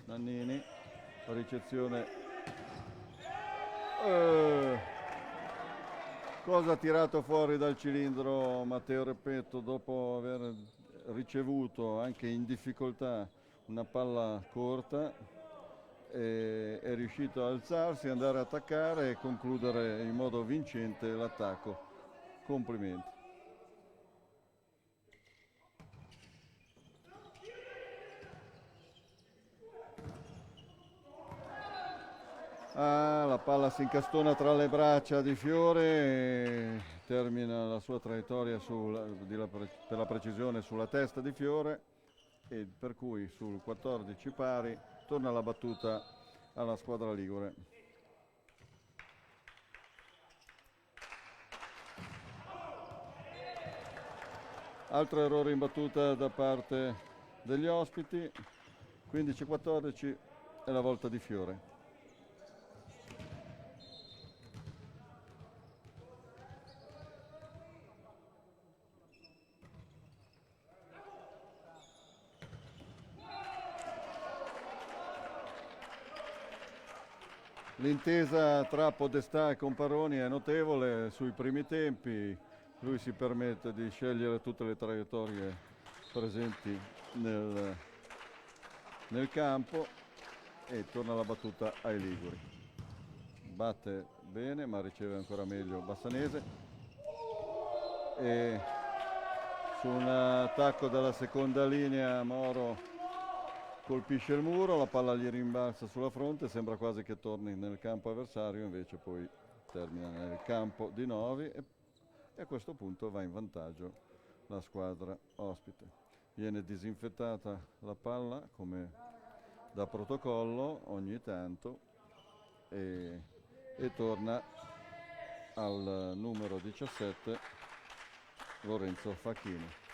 Nannini, ricezione, cosa ha tirato fuori dal cilindro Matteo Repetto dopo aver ricevuto anche in difficoltà una palla corta, è riuscito a alzarsi, andare a attaccare e concludere in modo vincente l'attacco. Complimenti. La palla si incastona tra le braccia di Fiore e termina la sua traiettoria per la precisione sulla testa di Fiore, e per cui sul 14 pari torna la battuta alla squadra ligure. Altro errore in battuta da parte degli ospiti, 15-14 è la volta di Fiore. L'intesa tra Podestà e Comparoni è notevole sui primi tempi, lui si permette di scegliere tutte le traiettorie presenti nel, nel campo e torna la battuta ai Liguri. Batte bene ma riceve ancora meglio Bassanese e su un attacco dalla seconda linea Moro colpisce il muro, la palla gli rimbalza sulla fronte, sembra quasi che torni nel campo avversario, invece poi termina nel campo di Novi e a questo punto va in vantaggio la squadra ospite. Viene disinfettata la palla come da protocollo ogni tanto e torna al numero 17 Lorenzo Facchini.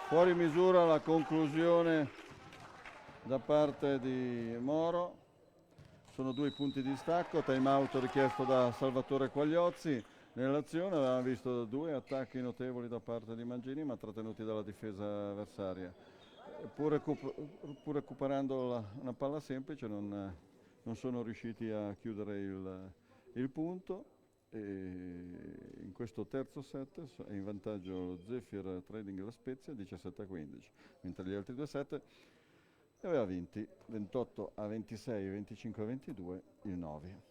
Fuori misura la conclusione da parte di Moro, sono 2 punti di stacco, time out richiesto da Salvatore Quagliozzi. Nell'azione avevamo visto 2 attacchi notevoli da parte di Mangini ma trattenuti dalla difesa avversaria. Pur recuperando una palla semplice non sono riusciti a chiudere il punto. E in questo terzo set è in vantaggio lo Zephyr Trading La Spezia 17-15, mentre gli altri 2 set aveva vinti 28-26 e 25-22 il Novi.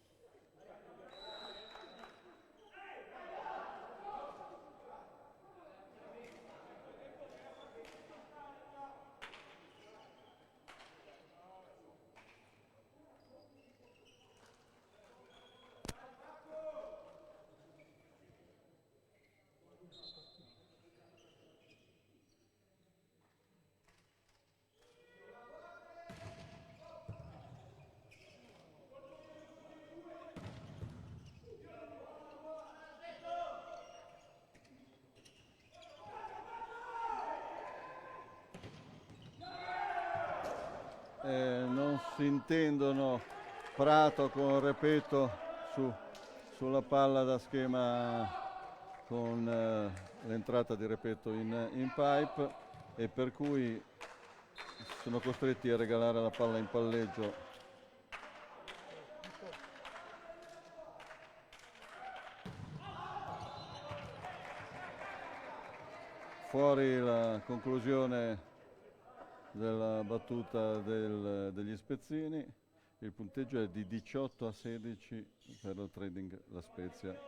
Non si intendono Prato con Repeto sulla palla da schema con l'entrata di Repeto in pipe e per cui sono costretti a regalare la palla in palleggio fuori la conclusione della battuta degli Spezzini. Il punteggio è di 18-16 per lo Trading La Spezia.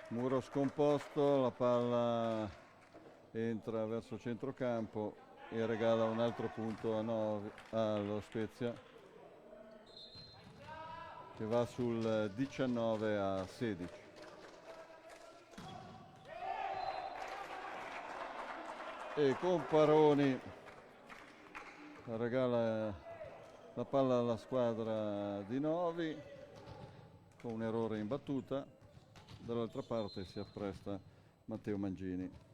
Muro scomposto, la palla entra verso centrocampo e regala un altro punto allo Spezia che va sul 19-16. E Comparoni regala la palla alla squadra di Novi con un errore in battuta. Dall'altra parte si appresta Matteo Mangini.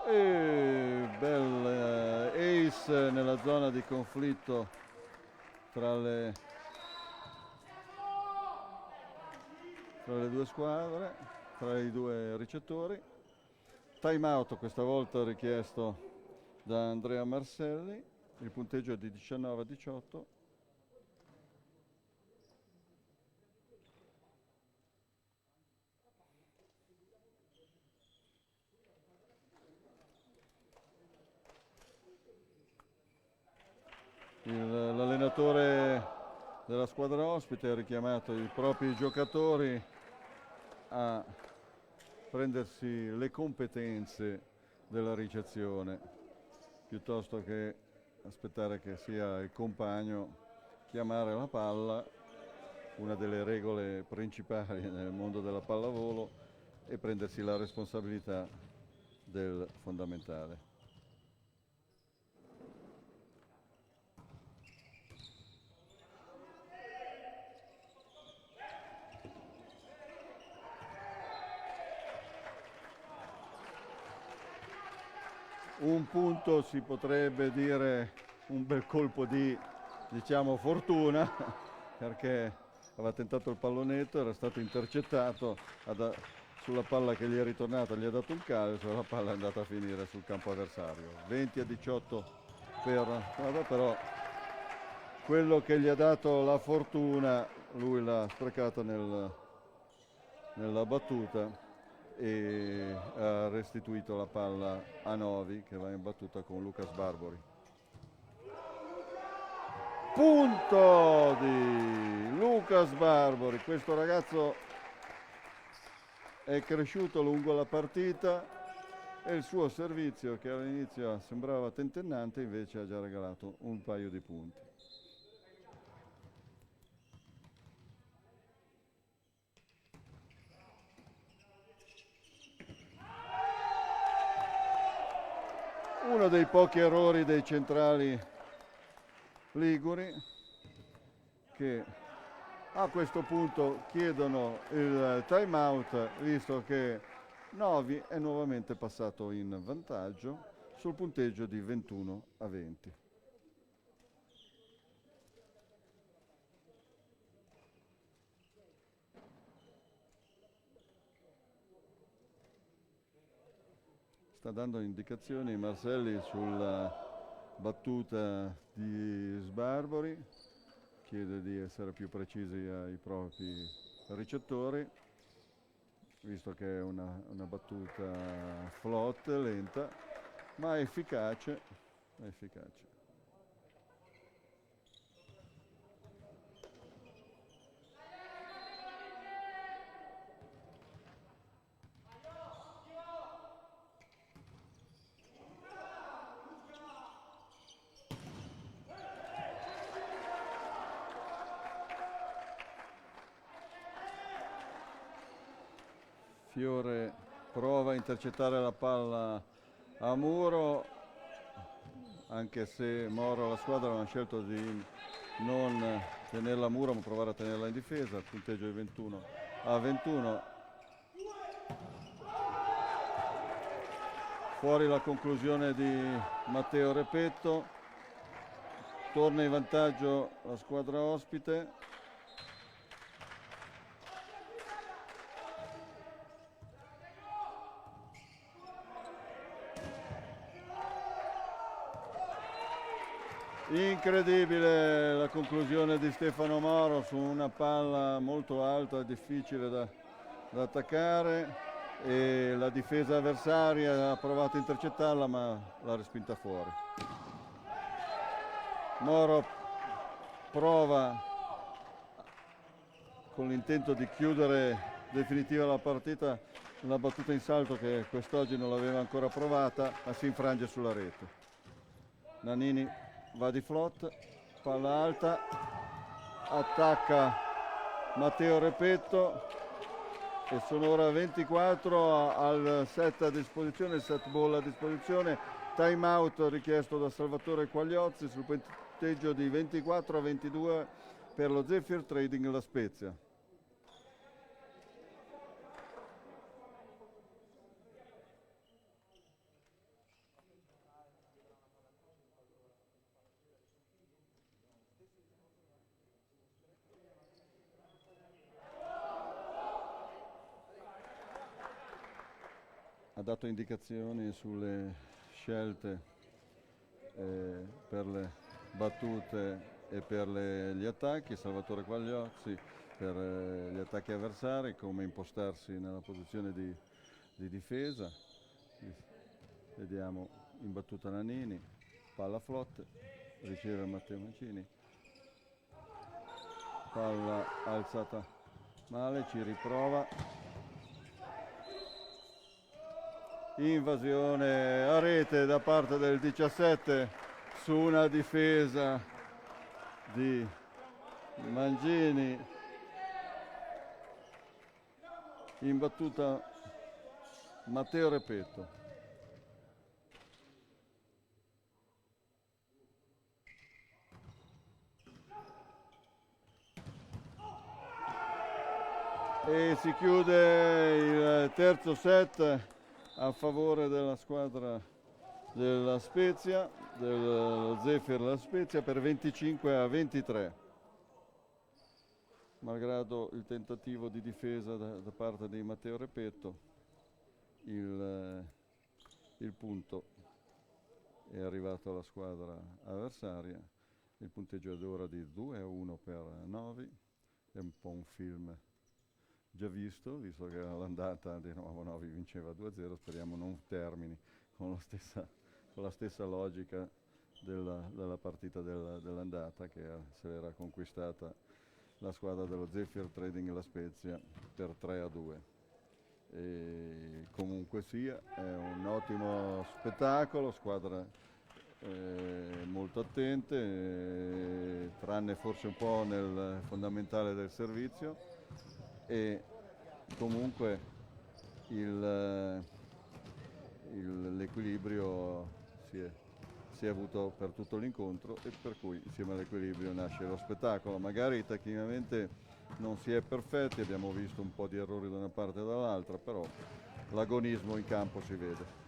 E bel ace nella zona di conflitto tra le due squadre, tra i 2 ricettori. Time out questa volta richiesto da Andrea Marselli, il punteggio è di 19-18. L'allenatore della squadra ospite ha richiamato i propri giocatori a prendersi le competenze della ricezione piuttosto che aspettare che sia il compagno chiamare la palla una delle regole principali nel mondo della pallavolo e prendersi la responsabilità del fondamentale. Un punto si potrebbe dire un bel colpo di, diciamo, fortuna, perché aveva tentato il pallonetto, era stato intercettato, sulla palla che gli è ritornata gli ha dato un calcio, la palla è andata a finire sul campo avversario. 20-18 però quello che gli ha dato la fortuna lui l'ha sprecata nella battuta e ha restituito la palla a Novi, che va in battuta con Lucas Barbori. Punto di Lucas Barbori. Questo ragazzo è cresciuto lungo la partita e il suo servizio, che all'inizio sembrava tentennante, invece ha già regalato un paio di punti. Uno dei pochi errori dei centrali liguri, che a questo punto chiedono il time out, visto che Novi è nuovamente passato in vantaggio sul punteggio di 21-20. Sta dando indicazioni Marselli sulla battuta di Sbarbori, chiede di essere più precisi ai propri ricettori, visto che è una battuta float, lenta, ma efficace. Fiore prova a intercettare la palla a Muro, anche se Moro e la squadra hanno scelto di non tenerla a Muro ma provare a tenerla in difesa. Il punteggio è 21-21. Fuori la conclusione di Matteo Repetto, torna in vantaggio la squadra ospite. Incredibile la conclusione di Stefano Moro su una palla molto alta e difficile da attaccare, e la difesa avversaria ha provato a intercettarla ma l'ha respinta fuori. Moro prova con l'intento di chiudere definitiva la partita una battuta in salto che quest'oggi non l'aveva ancora provata, ma si infrange sulla rete. Nannini va di float, palla alta, attacca Matteo Repetto e sono ora 24 al set a disposizione, il set ball a disposizione, time out richiesto da Salvatore Quagliozzi sul punteggio di 24-22 per lo Zephyr Trading La Spezia. Ha dato indicazioni sulle scelte per le battute e per gli attacchi, Salvatore Quagliozzi per gli attacchi avversari, come impostarsi nella posizione di difesa. Vediamo in battuta Nannini, palla flotte, riceve Matteo Mancini, palla alzata male, ci riprova. Invasione a rete da parte del 17 su una difesa di Mangini in battuta Matteo Repetto. E si chiude il terzo set a favore della squadra della Spezia, del Zefir La Spezia, per 25-23. Malgrado il tentativo di difesa da parte di Matteo Repetto, il punto è arrivato alla squadra avversaria. Il punteggio è ora di 2-1 per Novi. È un po' un film già visto che all'andata di nuovo Novi vinceva 2-0. Speriamo non termini con la stessa logica della partita dell'andata, che se l'era conquistata la squadra dello Zefir Trading La Spezia per 3-2. E comunque sia, è un ottimo spettacolo, squadra molto attente, tranne forse un po' nel fondamentale del servizio, e comunque l'equilibrio si è avuto per tutto l'incontro, e per cui insieme all'equilibrio nasce lo spettacolo. Magari tecnicamente non si è perfetti, abbiamo visto un po' di errori da una parte e dall'altra, però l'agonismo in campo si vede.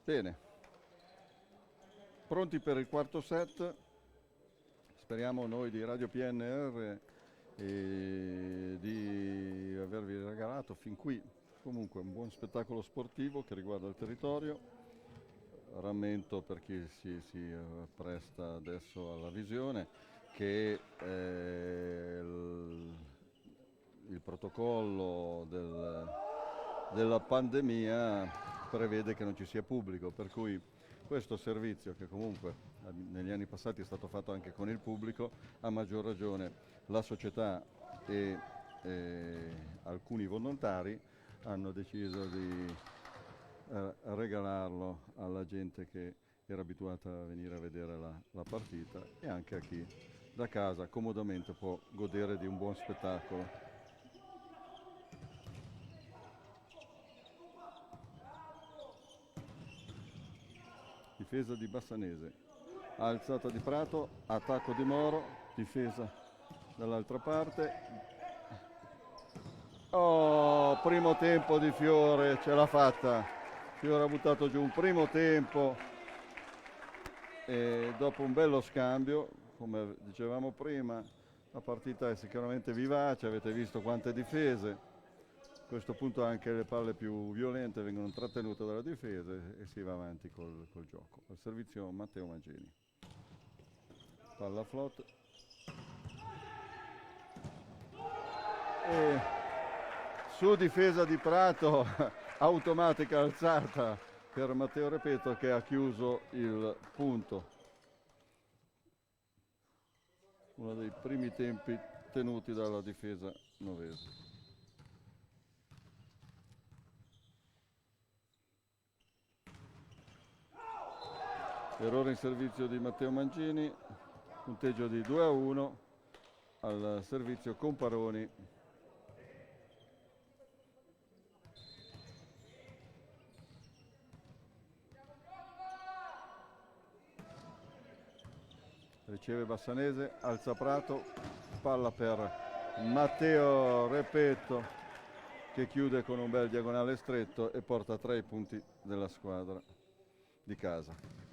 Bene, pronti per il quarto set. Speriamo noi di Radio PNR di avervi regalato fin qui comunque un buon spettacolo sportivo che riguarda il territorio. Rammento, per chi si presta adesso alla visione, che il protocollo della pandemia prevede che non ci sia pubblico, per cui questo servizio, che comunque negli anni passati è stato fatto anche con il pubblico, a maggior ragione la società e alcuni volontari hanno deciso di regalarlo alla gente che era abituata a venire a vedere la partita, e anche a chi da casa comodamente può godere di un buon spettacolo. Difesa di Bassanese, alzata di Prato, attacco di Moro, difesa dall'altra parte. Oh, primo tempo di Fiore, ce l'ha fatta. Fiore ha buttato giù un primo tempo, e dopo un bello scambio, come dicevamo prima, la partita è sicuramente vivace, avete visto quante difese. A questo punto anche le palle più violente vengono trattenute dalla difesa e si va avanti col gioco. Al servizio Matteo Mangini. Palla flot. E su difesa di Prato, automatica alzata per Matteo Repetto, che ha chiuso il punto. Uno dei primi tempi tenuti dalla difesa novese. Errore in servizio di Matteo Mangini, punteggio di 2-1. al servizio Comparoni. Riceve Bassanese, alza Prato, palla per Matteo Repetto che chiude con un bel diagonale stretto e porta 3 punti della squadra di casa.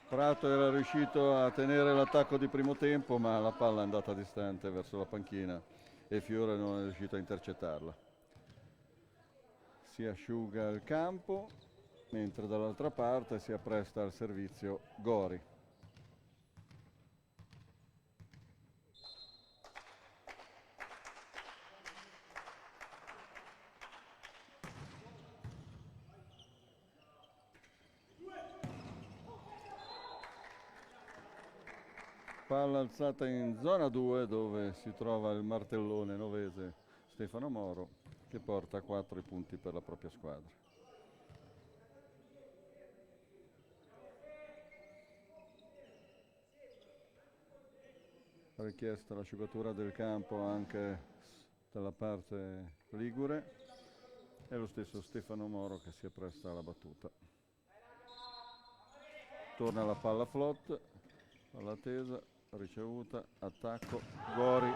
Prato era riuscito a tenere l'attacco di primo tempo, ma la palla è andata distante verso la panchina e Fiore non è riuscito a intercettarla. Si asciuga il campo, mentre dall'altra parte si appresta al servizio Gori. Palla alzata in zona 2 dove si trova il martellone novese Stefano Moro che porta 4 punti per la propria squadra. Richiesta l'asciugatura del campo anche dalla parte ligure e lo stesso Stefano Moro che si appresta alla battuta. Torna la palla flot, palla tesa, ricevuta, attacco, Gori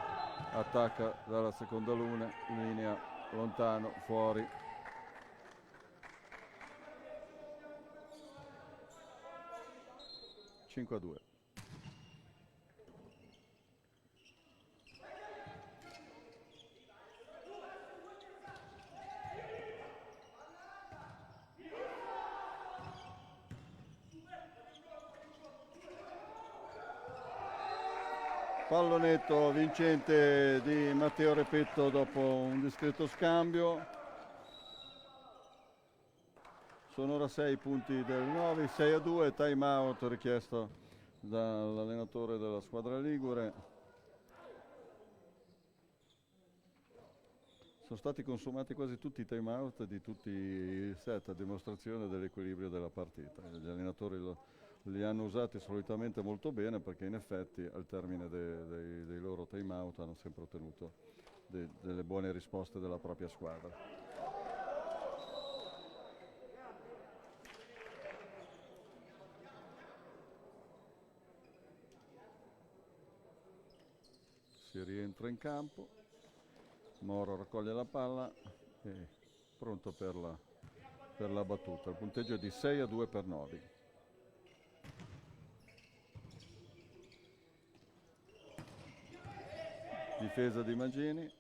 attacca dalla seconda linea, lontano, fuori. (5-2). Pallonetto vincente di Matteo Repetto dopo un discreto scambio. Sono ora 6 punti del 9, 6-2, time out richiesto dall'allenatore della squadra ligure. Sono stati consumati quasi tutti i time out di tutti i set a dimostrazione dell'equilibrio della partita. Gli allenatori li hanno usati solitamente molto bene perché in effetti al termine dei loro time out hanno sempre ottenuto delle buone risposte della propria squadra. Si rientra in campo, Moro raccoglie la palla e pronto per la battuta. Il punteggio è di 6-2 per Novi. Difesa di Mangini,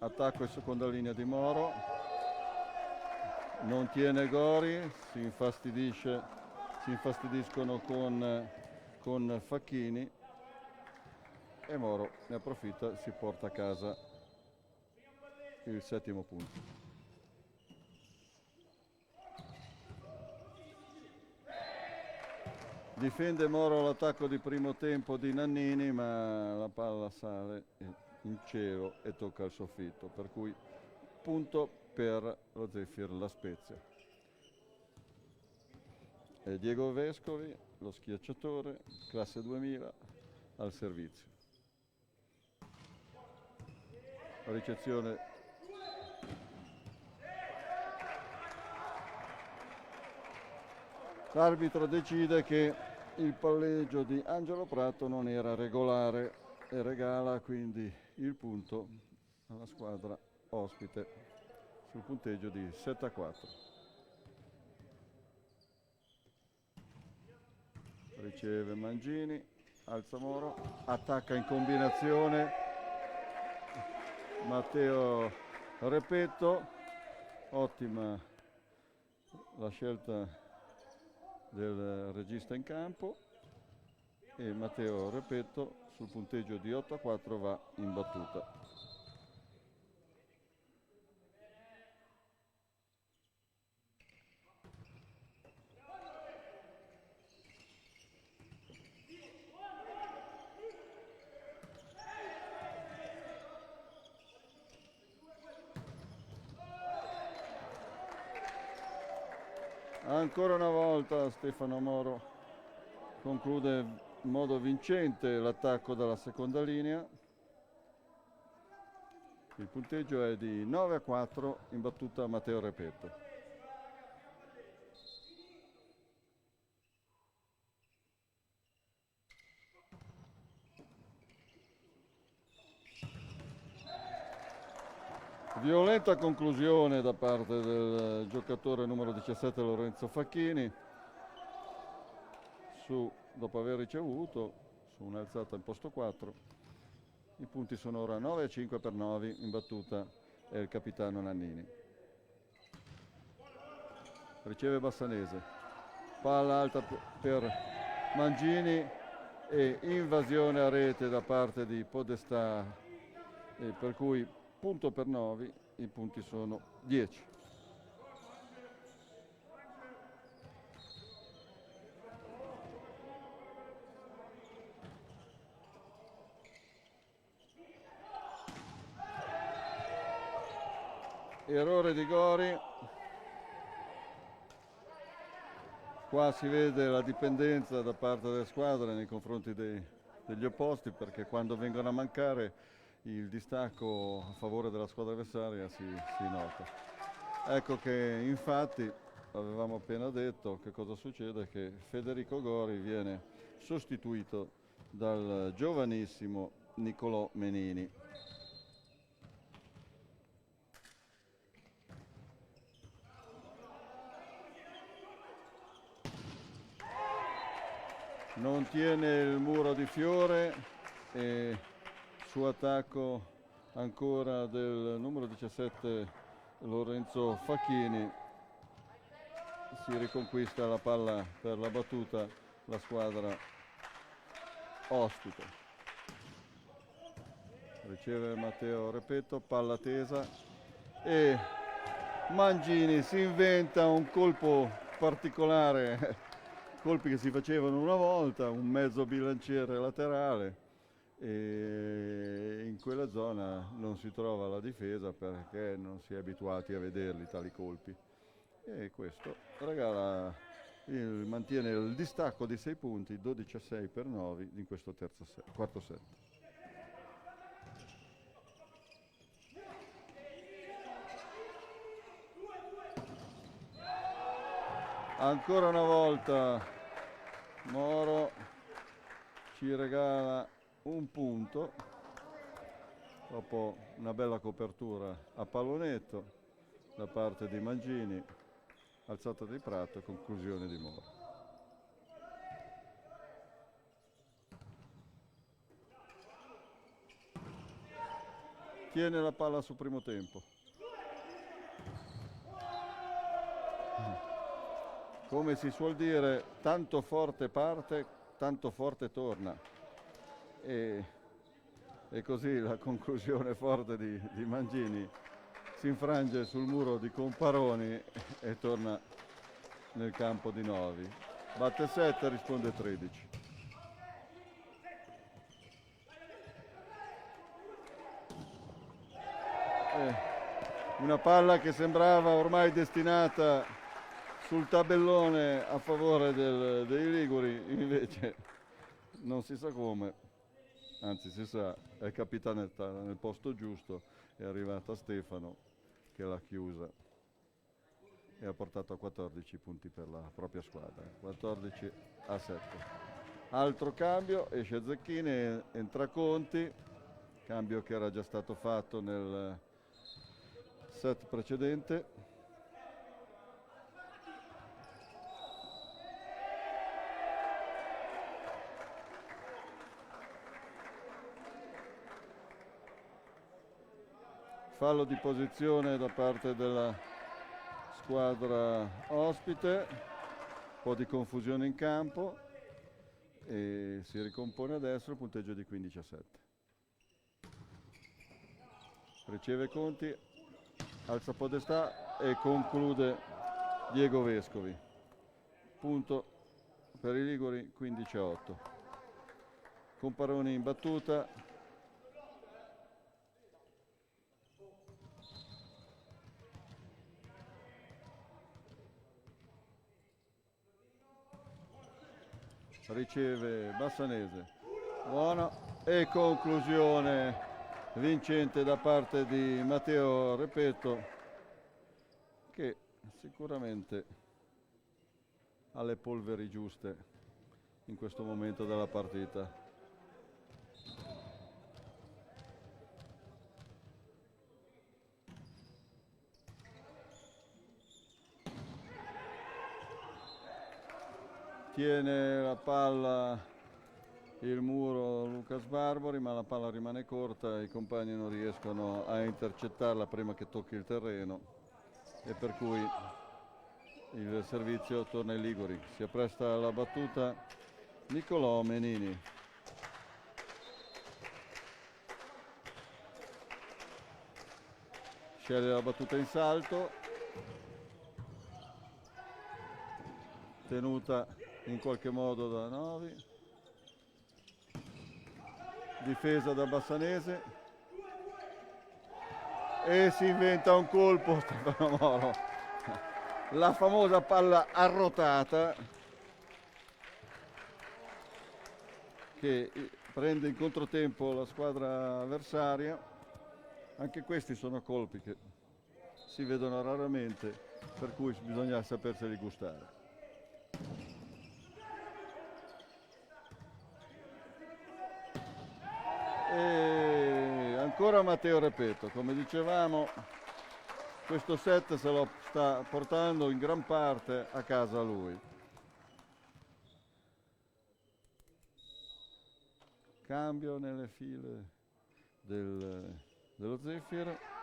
attacco in seconda linea di Moro, non tiene Gori, si infastidiscono con Facchini e Moro ne approfitta, si porta a casa il 7° punto. Difende Moro l'attacco di primo tempo di Nannini, ma la palla sale in cielo e tocca il soffitto, per cui punto per lo Zefir La Spezia. E Diego Vescovi, lo schiacciatore, classe 2000, al servizio. Ricezione l'arbitro decide che il palleggio di Angelo Prato non era regolare e regala quindi il punto alla squadra ospite sul punteggio di 7-4. Riceve Mangini, alza Moro, attacca in combinazione Matteo Repetto, ottima la scelta del regista in campo e Matteo Repetto sul punteggio di 8-4 va in battuta. Ancora una volta Stefano Moro conclude in modo vincente l'attacco dalla seconda linea. Il punteggio è di 9-4 in battuta Matteo Repetto. Violenta conclusione da parte del giocatore numero 17 Lorenzo Facchini dopo aver ricevuto su un'alzata in posto 4. I punti sono ora 9-5 per Novi, in battuta è il capitano Nannini. Riceve Bassanese, palla alta per Mangini e invasione a rete da parte di Podestà, per cui punto per Novi, i punti sono 10. Errore di Gori. Qua si vede la dipendenza da parte delle squadre nei confronti degli opposti, perché quando vengono a mancare il distacco a favore della squadra avversaria si nota. Ecco che infatti avevamo appena detto che cosa succede, che Federico Gori viene sostituito dal giovanissimo Nicolò Menini. Non tiene il muro di Fiore e su attacco ancora del numero 17 Lorenzo Facchini si riconquista la palla per la battuta la squadra ospite. Riceve Matteo Repetto, palla tesa e Mangini si inventa un colpo particolare, colpi che si facevano una volta, un mezzo bilanciere laterale, e in quella zona non si trova la difesa perché non si è abituati a vederli tali colpi, e questo mantiene il distacco di 6 punti, 12-6 per Novi in questo quarto set. Ancora una volta Moro ci regala un punto dopo una bella copertura a pallonetto da parte di Mangini, alzata di Prato e conclusione di Moro. Tiene la palla sul primo tempo. Come si suol dire, tanto forte parte, tanto forte torna. E così la conclusione forte di Mangini si infrange sul muro di Comparoni e torna nel campo di Novi. Batte 7, risponde 13. Una palla che sembrava ormai destinata sul tabellone a favore dei Liguri, invece non si sa come, anzi si sa, è capitanata nel posto giusto, è arrivata Stefano che l'ha chiusa e ha portato a 14 punti per la propria squadra, 14-7. Altro cambio, esce Zecchini, entra Conti, cambio che era già stato fatto nel set precedente. Fallo di posizione da parte della squadra ospite, un po' di confusione in campo e si ricompone adesso il punteggio di 15-7. Riceve Conti, alza Podestà e conclude Diego Vescovi. Punto per i Liguri, 15-8. Comparoni in battuta. riceve Bassanese, buona, e conclusione vincente da parte di Matteo Repetto, che sicuramente ha le polveri giuste in questo momento della partita. Tiene la palla il muro Lucas Barbori, ma la palla rimane corta, i compagni non riescono a intercettarla prima che tocchi il terreno e per cui il servizio torna ai liguri. Si appresta alla battuta Niccolò Menini. Sceglie la battuta in salto, tenuta in qualche modo da Novi, difesa da Bassanese e si inventa un colpo Stefano Moro, la famosa palla arrotata che prende in controtempo la squadra avversaria. Anche questi sono colpi che si vedono raramente, per cui bisogna saperseli gustare. E ancora Matteo Repetto, come dicevamo, questo set se lo sta portando in gran parte a casa lui. Cambio nelle file dello Zefiro.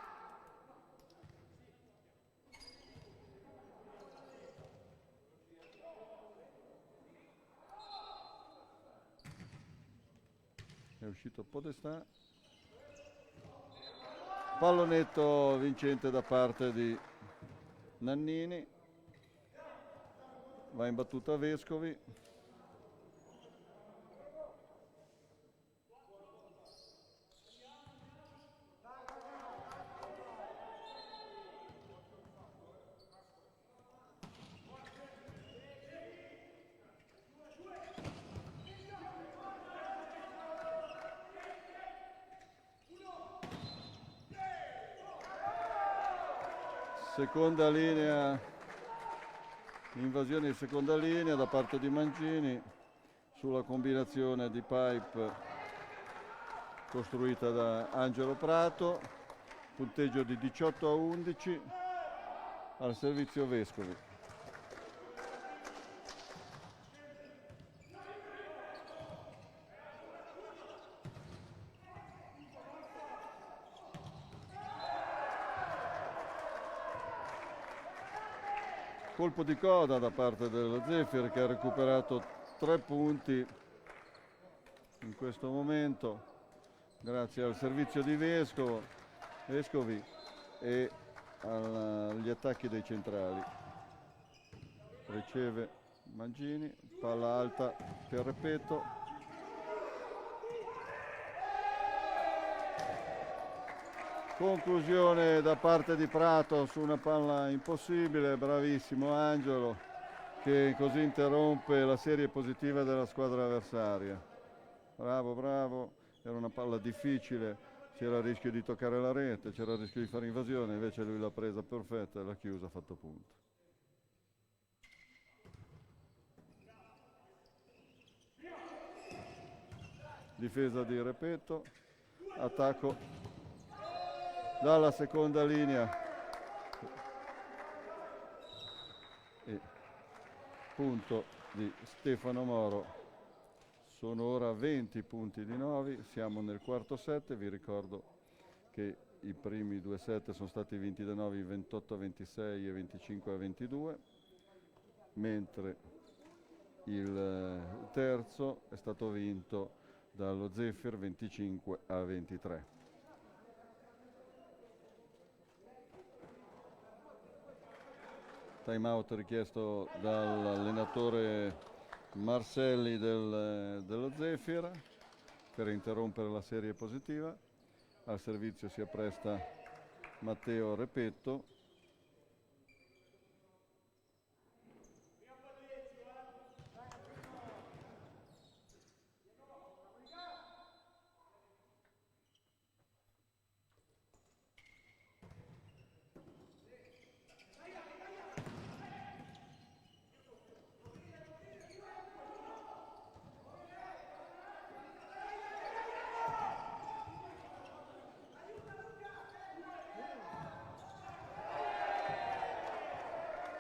È uscito Podestà. Pallonetto vincente da parte di Nannini. Va in battuta Vescovi. Seconda linea, invasione di seconda linea da parte di Mancini sulla combinazione di pipe costruita da Angelo Prato, punteggio di 18-11 al servizio Vescovi. Colpo di coda da parte dello Zefiro che ha recuperato 3 punti in questo momento grazie al servizio di Vescovi e agli attacchi dei centrali. Riceve Mancini, palla alta per Repetto. Conclusione da parte di Prato su una palla impossibile, bravissimo Angelo che così interrompe la serie positiva della squadra avversaria. Bravo, bravo, era una palla difficile, c'era il rischio di toccare la rete, c'era il rischio di fare invasione, invece lui l'ha presa perfetta e l'ha chiusa, ha fatto punto. Difesa di Repetto, attacco dalla seconda linea e punto di Stefano Moro. Sono ora 20 punti di Novi, siamo nel quarto set, vi ricordo che i primi 2 set sono stati vinti da Novi 28-26 e 25-22, mentre il terzo è stato vinto dallo Zefiro 25-23. Time out richiesto dall'allenatore Marselli dello Zefiro per interrompere la serie positiva. Al servizio si appresta Matteo Repetto.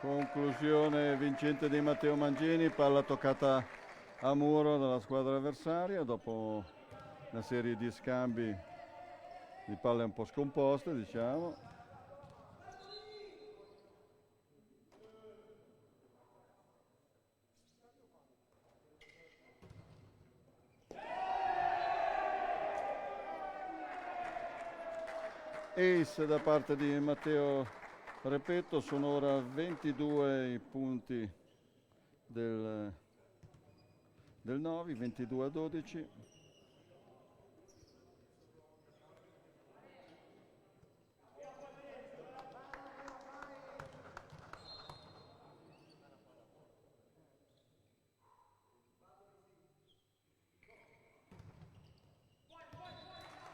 Conclusione vincente di Matteo Mangini, palla toccata a muro dalla squadra avversaria dopo una serie di scambi di palle un po' scomposte, diciamo. Ace da parte di Matteo Repetto, sono ora 22 i punti del Novi, 22-12.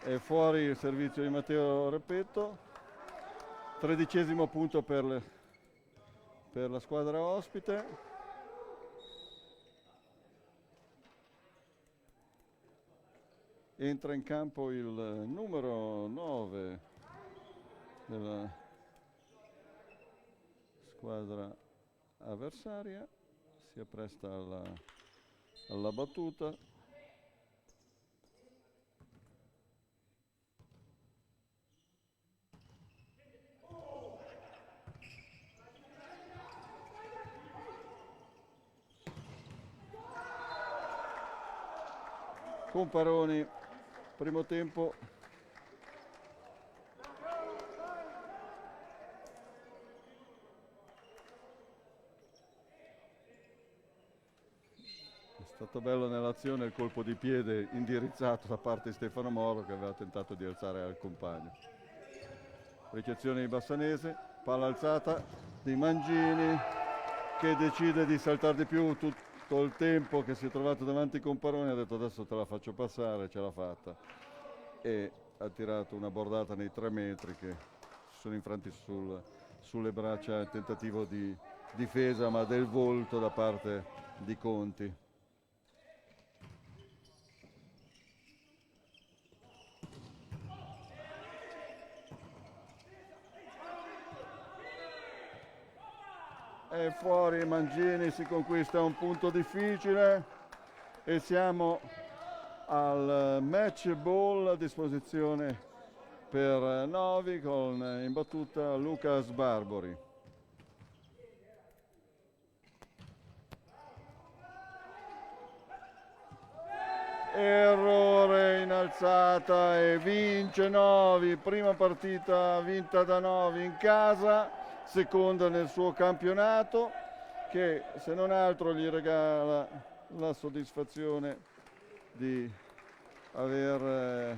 È fuori il servizio di Matteo Repetto, 13° punto per la squadra ospite. Entra in campo il numero 9 della squadra avversaria, si appresta alla battuta. Comparoni, primo tempo. È stato bello nell'azione il colpo di piede indirizzato da parte di Stefano Moro, che aveva tentato di alzare al compagno. Ricezione di Bassanese, palla alzata di Mangini, che decide di saltare di più tutto il tempo che si è trovato davanti Comparoni, ha detto adesso te la faccio passare, ce l'ha fatta e ha tirato una bordata nei 3 metri che si sono infranti sulle braccia, tentativo di difesa ma del volto da parte di Conti. È fuori Mangini, si conquista un punto difficile e siamo al match ball a disposizione per Novi con in battuta Lucas Barbori. Errore in alzata e vince Novi, prima partita vinta da Novi in casa, seconda nel suo campionato, che se non altro gli regala la soddisfazione di aver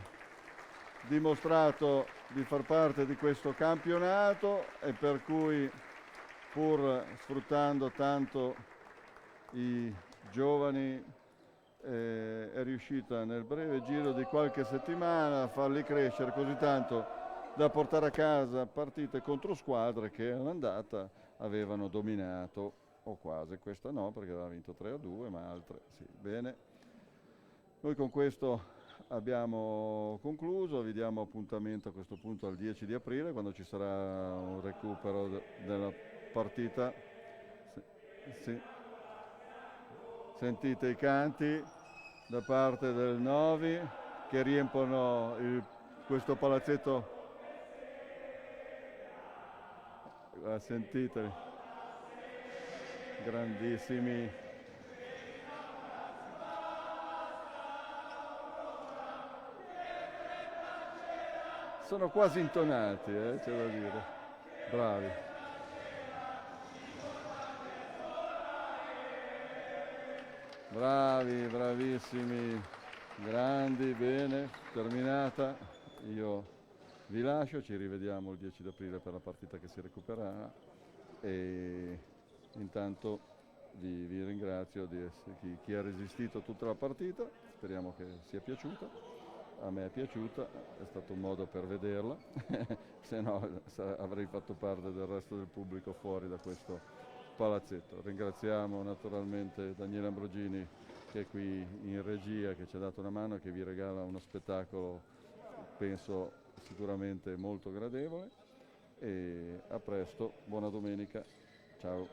dimostrato di far parte di questo campionato e per cui, pur sfruttando tanto i giovani, è riuscita nel breve giro di qualche settimana a farli crescere così tanto da portare a casa partite contro squadre che all'andata avevano dominato, o quasi. Questa no, perché aveva vinto 3-2, ma altre sì. Bene, noi con questo abbiamo concluso, vi diamo appuntamento a questo punto al 10 di aprile, quando ci sarà un recupero della partita. Sì. Sentite i canti da parte del Novi che riempono questo palazzetto. Sentite, grandissimi. Sono quasi intonati, c'è da dire. Bravi. Bravi, bravissimi, grandi, bene, terminata. Io vi lascio, ci rivediamo il 10 aprile per la partita che si recupererà e intanto vi ringrazio di chi ha resistito tutta la partita, speriamo che sia piaciuta. A me è piaciuta, è stato un modo per vederla, se no avrei fatto parte del resto del pubblico fuori da questo palazzetto. Ringraziamo naturalmente Daniele Ambrogini che è qui in regia, che ci ha dato una mano e che vi regala uno spettacolo, penso sicuramente molto gradevole, e a presto, buona domenica. Ciao.